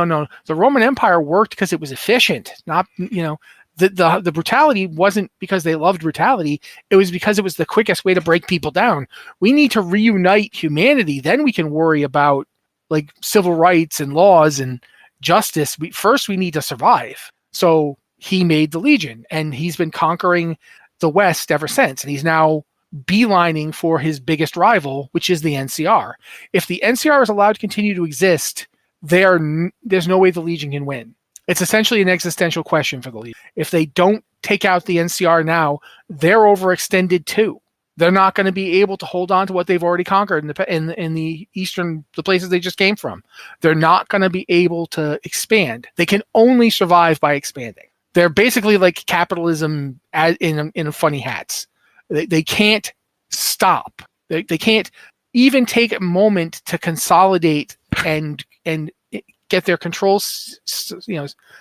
The Roman Empire worked because it was efficient. Not, the brutality wasn't because they loved brutality. It was because it was the quickest way to break people down. We need to reunite humanity. Then we can worry about like civil rights and laws and justice. First, we need to survive. So he made the Legion, and he's been conquering the West ever since. And he's now beelining for his biggest rival, which is the NCR. If the NCR is allowed to continue to exist, there's no way the Legion can win. It's essentially an existential question for the Legion. If they don't take out the NCR now, they're overextended too. They're not going to be able to hold on to what they've already conquered in the eastern, the places they just came from. They're not going to be able to expand. They can only survive by expanding. They're basically like capitalism in funny hats. They can't stop. They can't even take a moment to consolidate and get their controls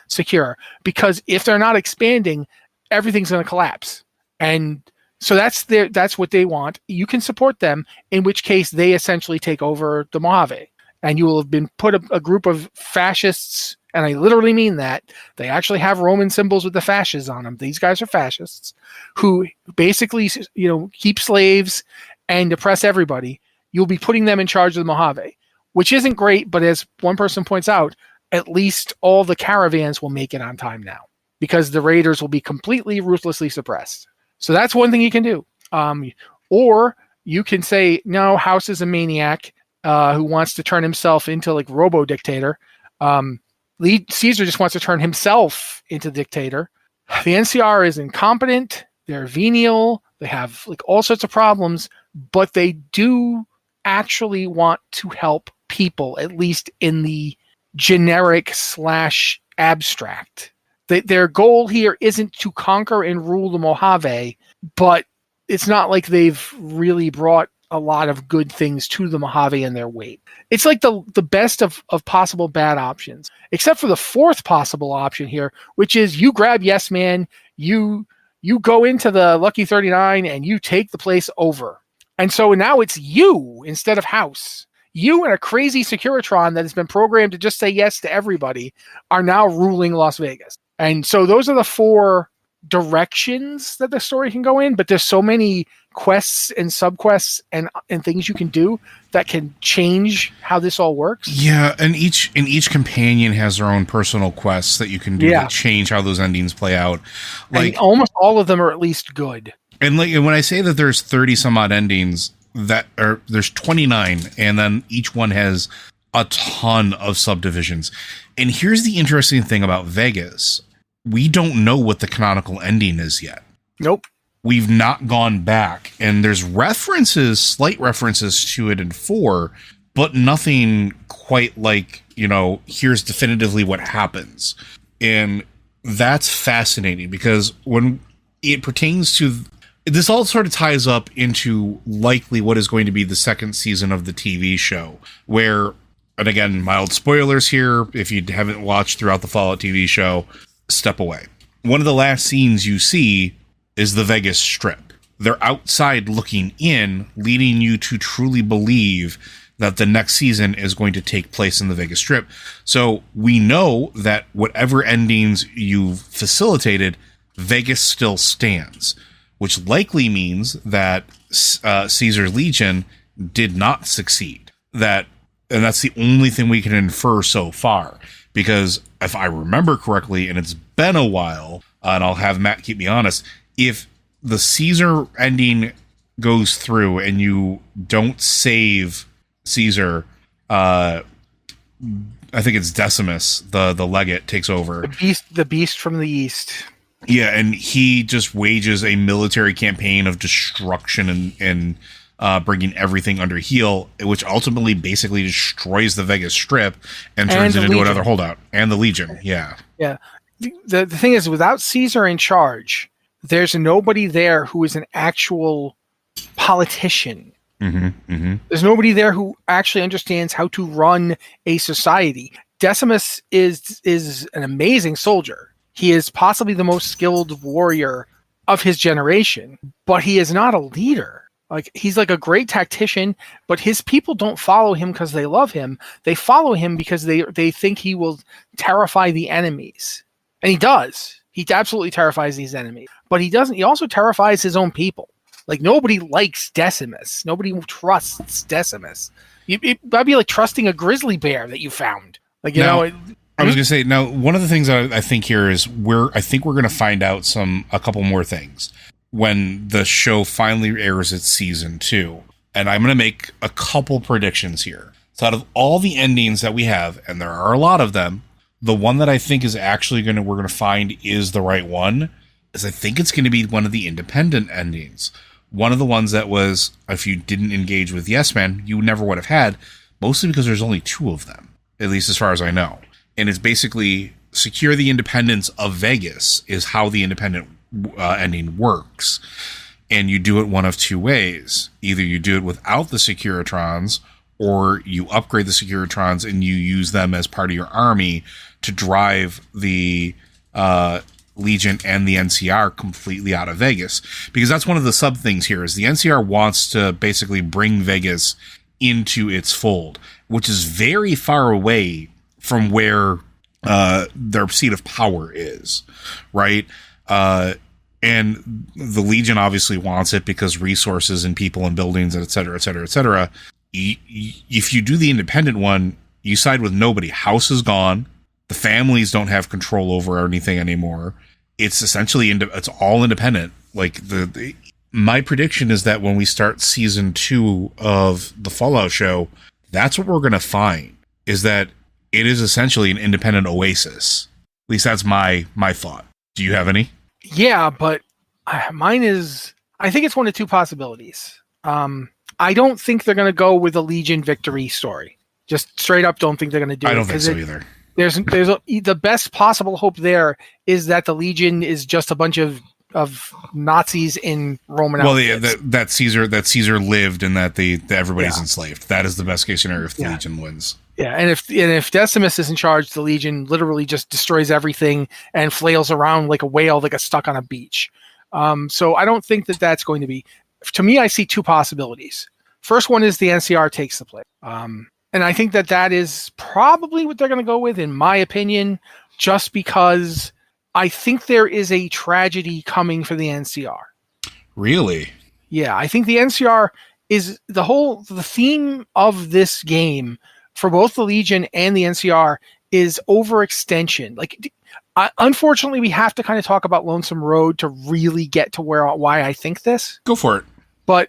secure, because if they're not expanding, everything's going to collapse. And so that's what they want. You can support them, in which case they essentially take over the Mojave, and you will have been put a group of fascists. And I literally mean that. They actually have Roman symbols with the fasces on them. These guys are fascists who basically, keep slaves and oppress everybody. You'll be putting them in charge of the Mojave, which isn't great. But as one person points out, at least all the caravans will make it on time now, because the raiders will be completely ruthlessly suppressed. So that's one thing you can do. Or you can say, no, House is a maniac who wants to turn himself into like robo-dictator. Caesar just wants to turn himself into dictator. The NCR is incompetent. They're venial. They have like all sorts of problems, but they do actually want to help people, at least in the generic / abstract. Their goal here isn't to conquer and rule the Mojave, but it's not like they've really brought a lot of good things to the Mojave in their weight. It's like the best of possible bad options, except for the fourth possible option here, which is you grab Yes Man, you go into the Lucky 39 and you take the place over. And so now it's you instead of House. You and a crazy Securitron that has been programmed to just say yes to everybody are now ruling Las Vegas. And so those are the four directions that the story can go in, but there's so many quests and subquests and things you can do that can change how this all works. Yeah, and each companion has their own personal quests that you can do that change how those endings play out. Like, and almost all of them are at least good. And like, when I say that there's 30 some odd endings, there's 29, and then each one has a ton of subdivisions. And here's the interesting thing about Vegas. We don't know what the canonical ending is yet. Nope. We've not gone back, and there's slight references to it in 4, but nothing quite like, here's definitively what happens. And that's fascinating, because when it pertains to this, all sort of ties up into likely what is going to be the second season of the TV show, where, and again, mild spoilers here, if you haven't watched throughout the Fallout TV show, step away. One of the last scenes you see is the Vegas Strip. They're outside looking in, leading you to truly believe that the next season is going to take place in the Vegas Strip. So we know that whatever endings you've facilitated, Vegas still stands, which likely means that Caesar's Legion did not succeed. And that's the only thing we can infer so far. Because if I remember correctly, and it's been a while, and I'll have Matt keep me honest, if the Caesar ending goes through and you don't save Caesar, I think it's Decimus, the legate, takes over. The beast from the east. Yeah, and he just wages a military campaign of destruction and bringing everything under heel, which ultimately basically destroys the Vegas Strip and turns it into another holdout. And the Legion, yeah. Yeah. The thing is, without Caesar in charge, there's nobody there who is an actual politician. There's nobody there who actually understands how to run a society. Decimus is an amazing soldier. He is possibly the most skilled warrior of his generation, but he is not a leader. Like, he's like a great tactician, but his people don't follow him because they love him. They follow him because they think he will terrify the enemies. And he does. He absolutely terrifies these enemies. But he doesn't. He also terrifies his own people. Like, nobody likes Decimus. Nobody trusts Decimus. That'd be like trusting a grizzly bear that you found. Like, I was going to say, now, one of the things I think here is I think we're going to find out a couple more things when the show finally airs its season 2. And I'm going to make a couple predictions here. So out of all the endings that we have, and there are a lot of them, the one that I think is actually we're going to find is the right one, is I think it's going to be one of the independent endings. One of the ones that was, if you didn't engage with Yes Man, you never would have had, mostly because there's only 2 of them, at least as far as I know. And it's basically secure the independence of Vegas is how the independent ending works. And you do it one of 2 ways. Either you do it without the Securitrons, or you upgrade the Securitrons and you use them as part of your army to drive the Legion and the NCR completely out of Vegas. Because that's one of the sub things here, is the NCR wants to basically bring Vegas into its fold, which is very far away from where their seat of power is, right? And the Legion obviously wants it because resources and people and buildings, et cetera, et cetera, et cetera. If you do the independent one, you side with nobody. House is gone. The families don't have control over anything anymore. It's essentially it's all independent. Like my prediction is that when we start season 2 of the Fallout show, that's what we're going to find, is that it is essentially an independent oasis. At least that's my thought. Do you have any? Yeah, but mine is, I think it's one of 2 possibilities. I don't think they're going to go with a Legion victory story. Just straight up don't think they're going to do it. I don't think so either. The best possible hope there is that the Legion is just a bunch of Nazis in Roman outfits. Well, that Caesar lived and that everybody's enslaved. That is the best case scenario if the Legion wins. Yeah, and if Decimus is in charge, the Legion literally just destroys everything and flails around like a whale that got stuck on a beach. So I don't think that that's going to be. To me, I see 2 possibilities. First one is the NCR takes the place. And I think that is probably what they're going to go with, in my opinion, just because I think there is a tragedy coming for the NCR. Really? Yeah, I think the NCR is the theme of this game for both the Legion and the NCR is overextension. Like, unfortunately, we have to kind of talk about Lonesome Road to really get to why I think this. Go for it. But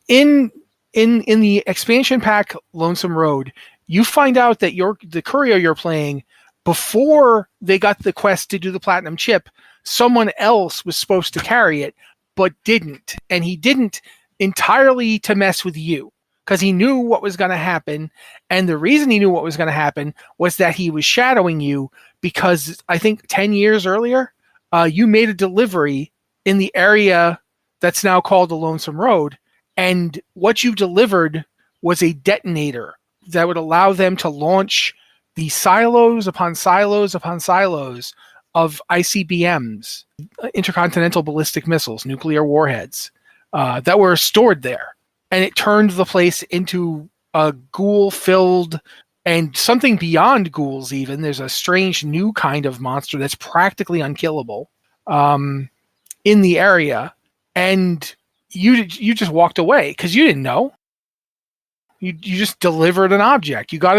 in the expansion pack Lonesome Road, you find out that the courier you're playing, before they got the quest to do the platinum chip, someone else was supposed to carry it, but didn't. And he didn't entirely to mess with you, because he knew what was going to happen. And the reason he knew what was going to happen was that he was shadowing you, because I think 10 years earlier, you made a delivery in the area that's now called the Lonesome Road. And what you delivered was a detonator that would allow them to launch the silos upon silos upon silos of ICBMs, intercontinental ballistic missiles, nuclear warheads, that were stored there. And it turned the place into a ghoul-filled, and something beyond ghouls even. There's a strange new kind of monster that's practically unkillable in the area. And you just walked away because you didn't know. You just delivered an object. You got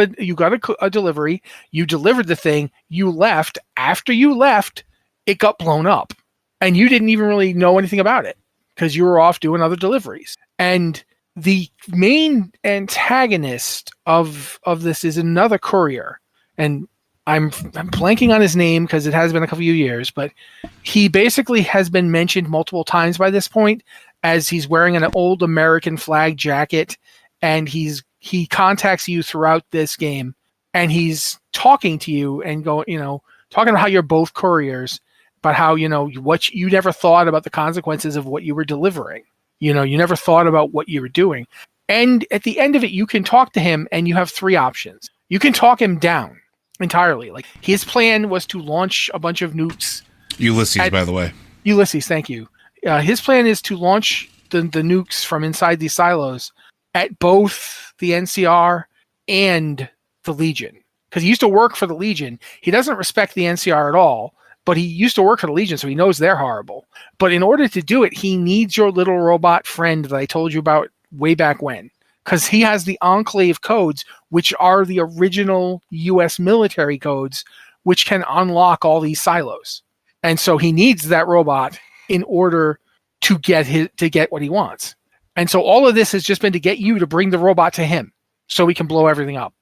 a delivery. You delivered the thing. You left. After you left, it got blown up, and you didn't even really know anything about it because you were off doing other deliveries. And the main antagonist of this is another courier, and I'm blanking on his name because it has been a couple of years, but he basically has been mentioned multiple times by this point, as he's wearing an old American flag jacket. And he contacts you throughout this game, and he's talking to you and talking about how you're both couriers, but how, what you never thought about the consequences of what you were delivering. You never thought about what you were doing. And at the end of it, you can talk to him, and you have three options. You can talk him down entirely. Like, his plan was to launch a bunch of nukes. Ulysses, by the way. Ulysses, thank you. His plan is to launch the nukes from inside these silos at both the NCR and the Legion. Because he used to work for the Legion. He doesn't respect the NCR at all, but he used to work for the Legion, so he knows they're horrible. But in order to do it, he needs your little robot friend that I told you about way back when. Because he has the Enclave codes, which are the original US military codes, which can unlock all these silos. And so he needs that robot in order to get what he wants. And so all of this has just been to get you to bring the robot to him so we can blow everything up.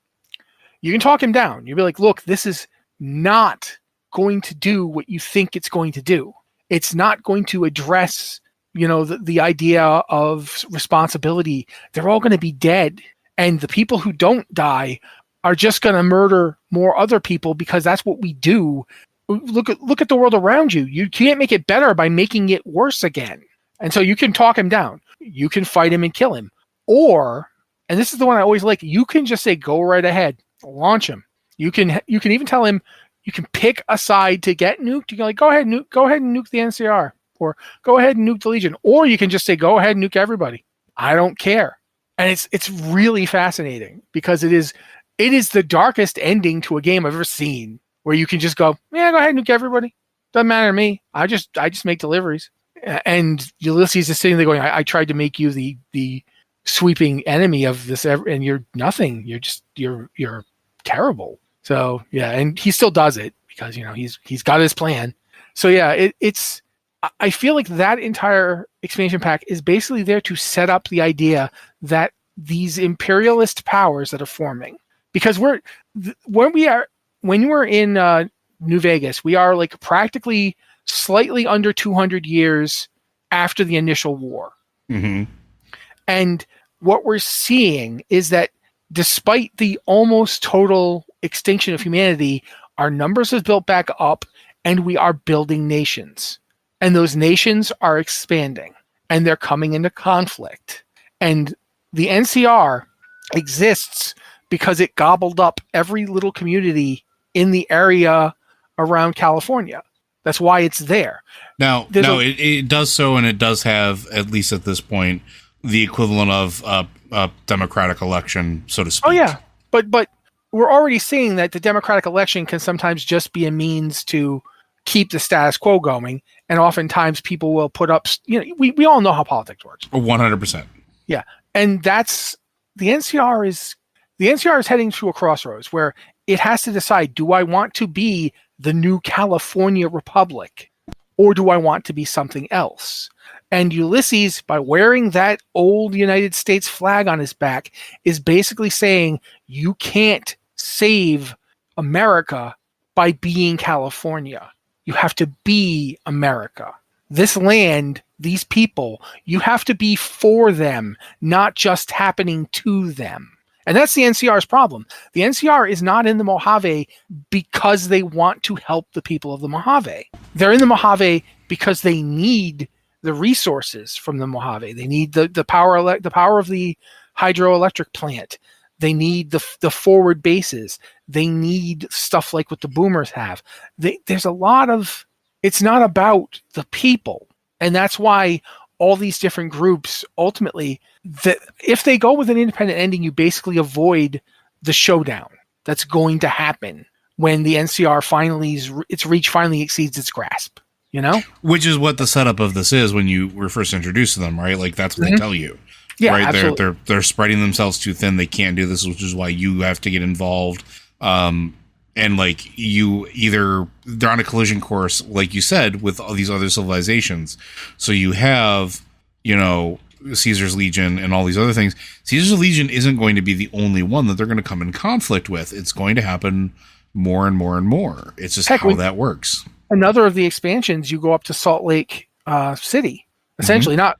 You can talk him down. You'll be like, look, this is not going to do what you think it's going to do. It's not going to address, the idea of responsibility. They're all going to be dead. And the people who don't die are just going to murder more other people because that's what we do. Look at the world around you. You can't make it better by making it worse again. And so you can talk him down. You can fight him and kill him. Or, and this is the one I always like, you can just say, go right ahead, launch him. You can even tell him, you can pick a side to get nuked. You can go ahead and nuke the NCR, or go ahead and nuke the Legion. Or you can just say, go ahead and nuke everybody. I don't care. And it's really fascinating because it is the darkest ending to a game I've ever seen, where you can just go, yeah, go ahead and nuke everybody. Doesn't matter to me. I just make deliveries. And Ulysses is sitting there going, I tried to make you the sweeping enemy of this, and you're nothing. You're terrible. So yeah, and he still does it because he's got his plan. So yeah, I feel like that entire expansion pack is basically there to set up the idea that these imperialist powers that are forming, because when we're in New Vegas, we are like practically slightly under 200 years after the initial war. Mm-hmm. And what we're seeing is that despite the almost total extinction of humanity, our numbers have built back up, and we are building nations. And those nations are expanding, and they're coming into conflict. And the NCR exists because it gobbled up every little community in the area around California. That's why it's there. Now, it does so, and it does have, at least at this point, the equivalent of a democratic election, so to speak. Oh, yeah. But we're already seeing that the democratic election can sometimes just be a means to keep the status quo going. And oftentimes people will put up, we all know how politics works. 100%. Yeah. And that's the NCR is heading to a crossroads where it has to decide, do I want to be the new California Republic or do I want to be something else? And Ulysses, by wearing that old United States flag on his back, is basically saying you can't save America by being California. You have to be America. This land, these people, you have to be for them, not just happening to them. And that's the NCR's problem. The NCR is not in the Mojave because they want to help the people of the Mojave. They're in the Mojave because they need the resources from the Mojave. They need the power of the hydroelectric plant. They need the forward bases. They need stuff like what the boomers have. There's a lot of, it's not about the people. And that's why all these different groups ultimately, that if they go with an independent ending, you basically avoid the showdown that's going to happen when the NCR its reach finally exceeds its grasp. Which is what the setup of this is when you were first introduced to them, right? Like that's what they tell you. Yeah, right. Absolutely. They're spreading themselves too thin. They can't do this, which is why you have to get involved. And like they're on a collision course, like you said, with all these other civilizations. So you have, Caesar's Legion and all these other things. Caesar's Legion isn't going to be the only one that they're going to come in conflict with. It's going to happen more and more and more. It's just how that works. Another of the expansions, you go up to Salt Lake City, essentially, not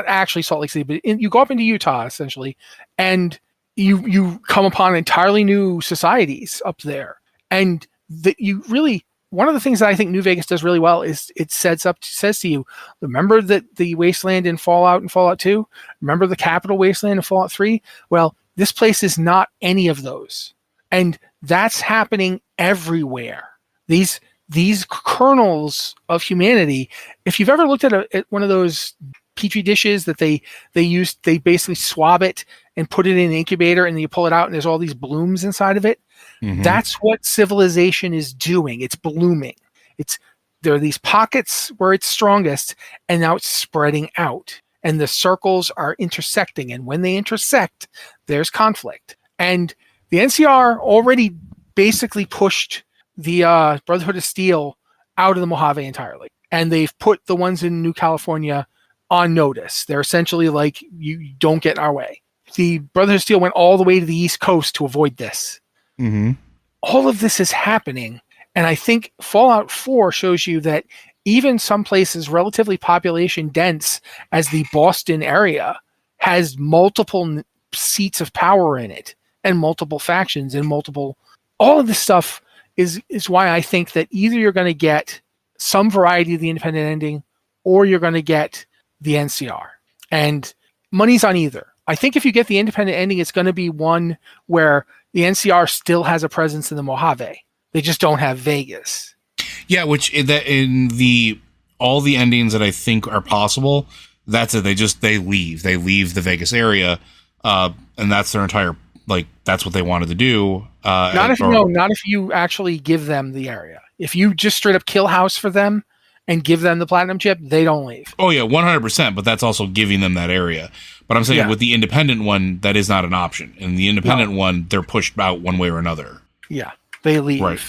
actually Salt Lake City, but you go up into Utah, essentially, and you come upon entirely new societies up there. And one of the things that I think New Vegas does really well is it says to you, remember that the wasteland in Fallout and Fallout 2? Remember the Capital Wasteland in Fallout 3? Well, this place is not any of those. And that's happening everywhere. These kernels of humanity, if you've ever looked at one of those petri dishes that they basically swab it and put it in an incubator and then you pull it out and there's all these blooms inside of it. Mm-hmm. That's what civilization is doing. It's blooming. There are these pockets where it's strongest and now it's spreading out and the circles are intersecting. And when they intersect, there's conflict. And the NCR already basically pushed the Brotherhood of Steel out of the Mojave entirely. And they've put the ones in New California on notice. They're essentially like, you don't get in our way. The Brotherhood of Steel went all the way to the East Coast to avoid this. Mm-hmm. All of this is happening. And I think Fallout 4 shows you that even some places relatively population dense as the Boston area has multiple seats of power in it and multiple factions and all of this stuff is why I think that either you're going to get some variety of the independent ending or you're going to get the NCR. And money's on either. I think if you get the independent ending, it's going to be one where the NCR still has a presence in the Mojave. They just don't have Vegas. Yeah, which in all the endings that I think are possible, that's it. They leave. They leave the Vegas area, and that's their entire, that's what they wanted to do. Not if you actually give them the area. If you just straight up kill house for them and give them the platinum chip, they don't leave. Oh yeah, 100%. But that's also giving them that area. But I'm saying with the independent one, that is not an option. And the independent one, they're pushed out one way or another. Yeah, they leave. Right.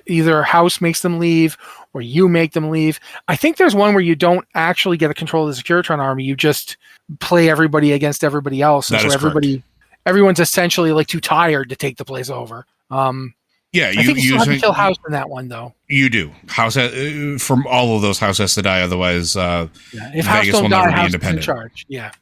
Either house makes them leave or you make them leave. I think there's one where you don't actually get a control of the Securitron army. You just play everybody against everybody else. And that so everyone's essentially too tired to take the place over. Yeah, I think you have to kill House in that one, though. You do. House from all of those, House has to die. Otherwise, if House don't die, House is in charge. Yeah.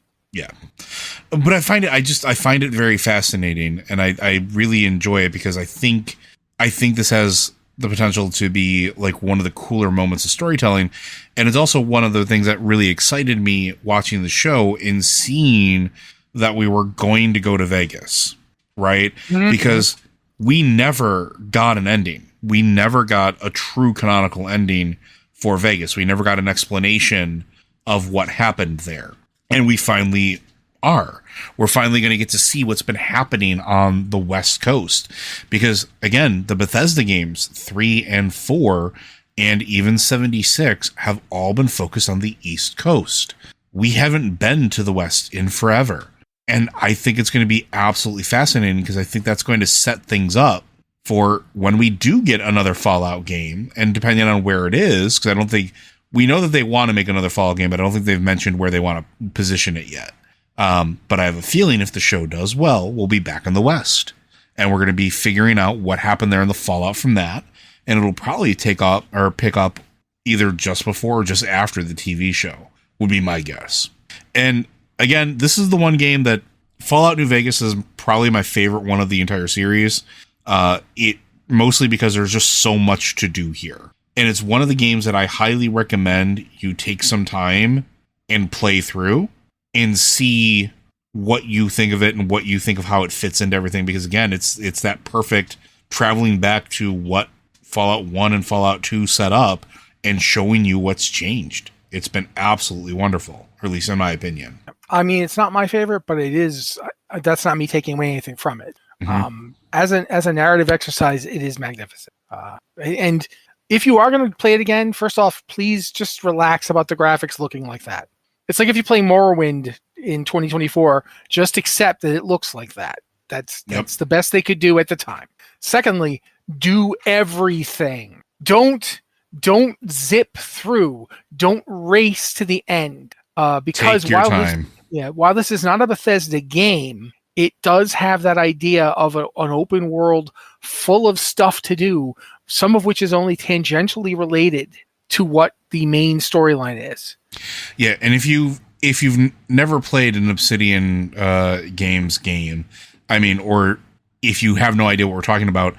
But I find it very fascinating, and I really enjoy it because I think this has the potential to be one of the cooler moments of storytelling, and it's also one of the things that really excited me watching the show in seeing that we were going to go to Vegas, right? Mm-hmm. Because we never got an ending. We never got a true canonical ending for Vegas. We never got an explanation of what happened there. And we finally are. We're finally going to get to see what's been happening on the West Coast. Because, again, the Bethesda games, 3 and 4, and even 76 have all been focused on the East Coast. We haven't been to the West in forever. And I think it's going to be absolutely fascinating because I think that's going to set things up for when we do get another Fallout game. And depending on where it is, because I don't think we know that they want to make another Fallout game, but I don't think they've mentioned where they want to position it yet. But I have a feeling if the show does well, we'll be back in the West. And we're going to be figuring out what happened there in the fallout from that. And it'll probably pick up either just before or just after the TV show, would be my guess. And again, this is the one game that Fallout New Vegas is probably my favorite one of the entire series. It mostly because there's just so much to do here. And it's one of the games that I highly recommend you take some time and play through and see what you think of it and what you think of how it fits into everything. Because again, it's that perfect traveling back to what Fallout 1 and Fallout 2 set up and showing you what's changed. It's been absolutely wonderful, or at least in my opinion. I mean, it's not my favorite, but it is. That's not me taking away anything from it. Mm-hmm. As a narrative exercise, it is magnificent. And if you are going to play it again, first off, please just relax about the graphics looking like that. It's like if you play Morrowind in 2024, just accept that it looks like that. That's the best they could do at the time. Secondly, do everything. Don't zip through. Don't race to the end. Because take your time. While this is not a Bethesda game, it does have that idea of an open world full of stuff to do, some of which is only tangentially related to what the main storyline is. Yeah, and if you've never played an Obsidian games game, I mean, or if you have no idea what we're talking about,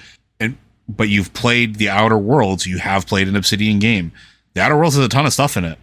but you've played the Outer Worlds, you have played an Obsidian game. The Outer Worlds has a ton of stuff in it.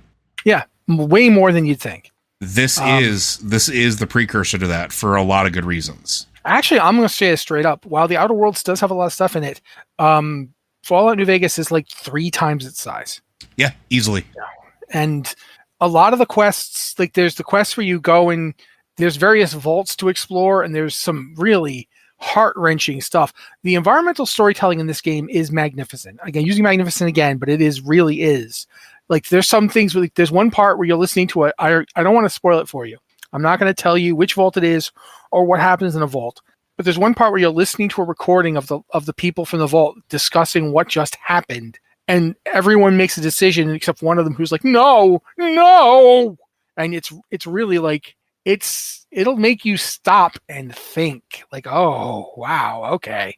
Yeah, way more than you'd think. This is the precursor to that for a lot of good reasons. Actually, I'm going to say it straight up. While the Outer Worlds does have a lot of stuff in it, Fallout New Vegas is like 3 times its size. Yeah, easily. Yeah. And a lot of the quests, like there's the quest where you go and there's various vaults to explore, and there's some really heart-wrenching stuff. The environmental storytelling in this game is magnificent. Again, using magnificent again, but it really is. Like there's some things, like there's one part where you're listening to it. I don't want to spoil it for you. I'm not going to tell you which vault it is or what happens in a vault. But there's one part where you're listening to a recording of the people from the vault discussing what just happened, and everyone makes a decision except one of them who's like, no, and it's really like it'll make you stop and think like, oh wow, okay,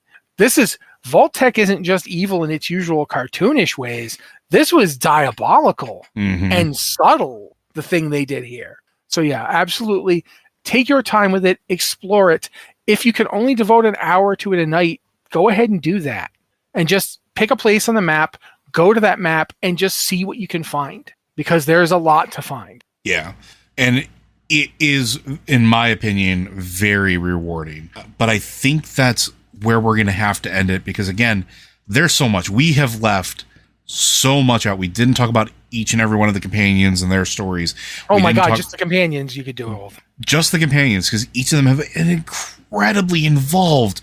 Vault-Tec isn't just evil in its usual cartoonish ways. This was diabolical and subtle, the thing they did here. So yeah, absolutely. Take your time with it. Explore it. If you can only devote an hour to it a night, go ahead and do that. And just pick a place on the map, go to that map, and just see what you can find. Because there's a lot to find. Yeah. And it is, in my opinion, very rewarding. But I think that's where we're going to have to end it. Because again, there's so much. We have left so much out. We didn't talk about each and every one of the companions and their stories. Oh my God, just the companions, you could do it all. Just the companions, because each of them have an incredibly involved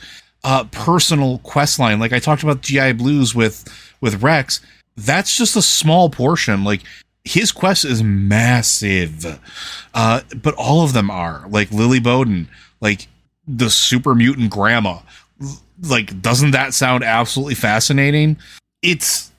personal quest line. Like I talked about GI Blues with Rex. That's just a small portion. Like his quest is massive. But all of them are. Like Lily Bowden, like the super mutant grandma. Like, doesn't that sound absolutely fascinating? It's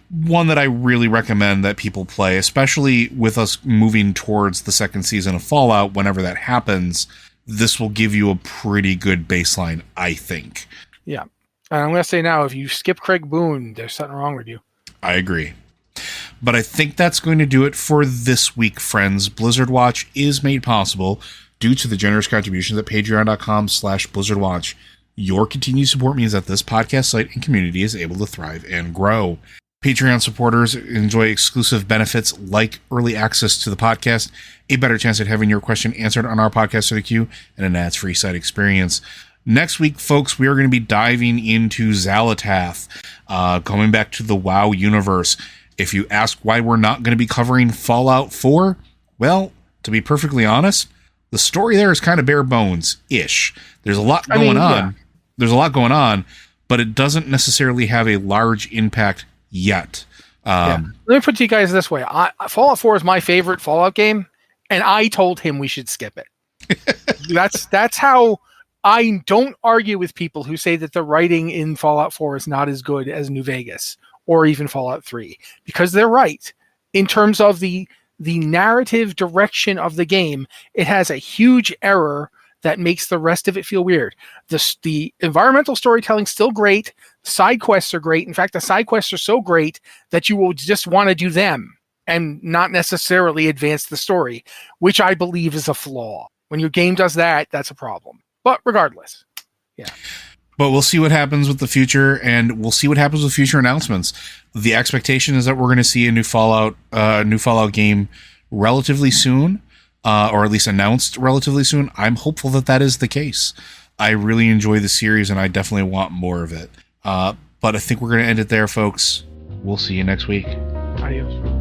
one that I really recommend that people play, especially with us moving towards the second season of Fallout. Whenever that happens, this will give you a pretty good baseline, I think. Yeah. And I'm going to say now, if you skip Craig Boone, there's something wrong with you. I agree. But I think that's going to do it for this week, friends. Blizzard Watch is made possible due to the generous contributions at patreon.com/BlizzardWatch. Your continued support means that this podcast site and community is able to thrive and grow. Patreon supporters enjoy exclusive benefits like early access to the podcast, a better chance at having your question answered on our podcast to the queue, and an ads-free site experience. Next week, folks, we are going to be diving into Xal'atath, coming back to the WoW universe. If you ask why we're not going to be covering Fallout 4, well, to be perfectly honest, the story there is kind of bare bones-ish. There's a lot going on. Yeah. There's a lot going on, but it doesn't necessarily have a large impact yet. Let me put it to you guys this way. Fallout 4 is my favorite Fallout game, and I told him we should skip it. That's how I don't argue with people who say that the writing in Fallout 4 is not as good as New Vegas or even Fallout 3, because they're right. In terms of the narrative direction of the game, it has a huge error that makes the rest of it feel weird. The environmental storytelling's still great. Side quests are great. In fact, the side quests are so great that you will just want to do them and not necessarily advance the story, which I believe is a flaw. When your game does that, that's a problem. But regardless, yeah. But we'll see what happens with the future, and we'll see what happens with future announcements. The expectation is that we're going to see a new Fallout game relatively soon, or at least announced relatively soon. I'm hopeful that that is the case. I really enjoy the series, and I definitely want more of it. But I think we're going to end it there, folks. We'll see you next week. Adios.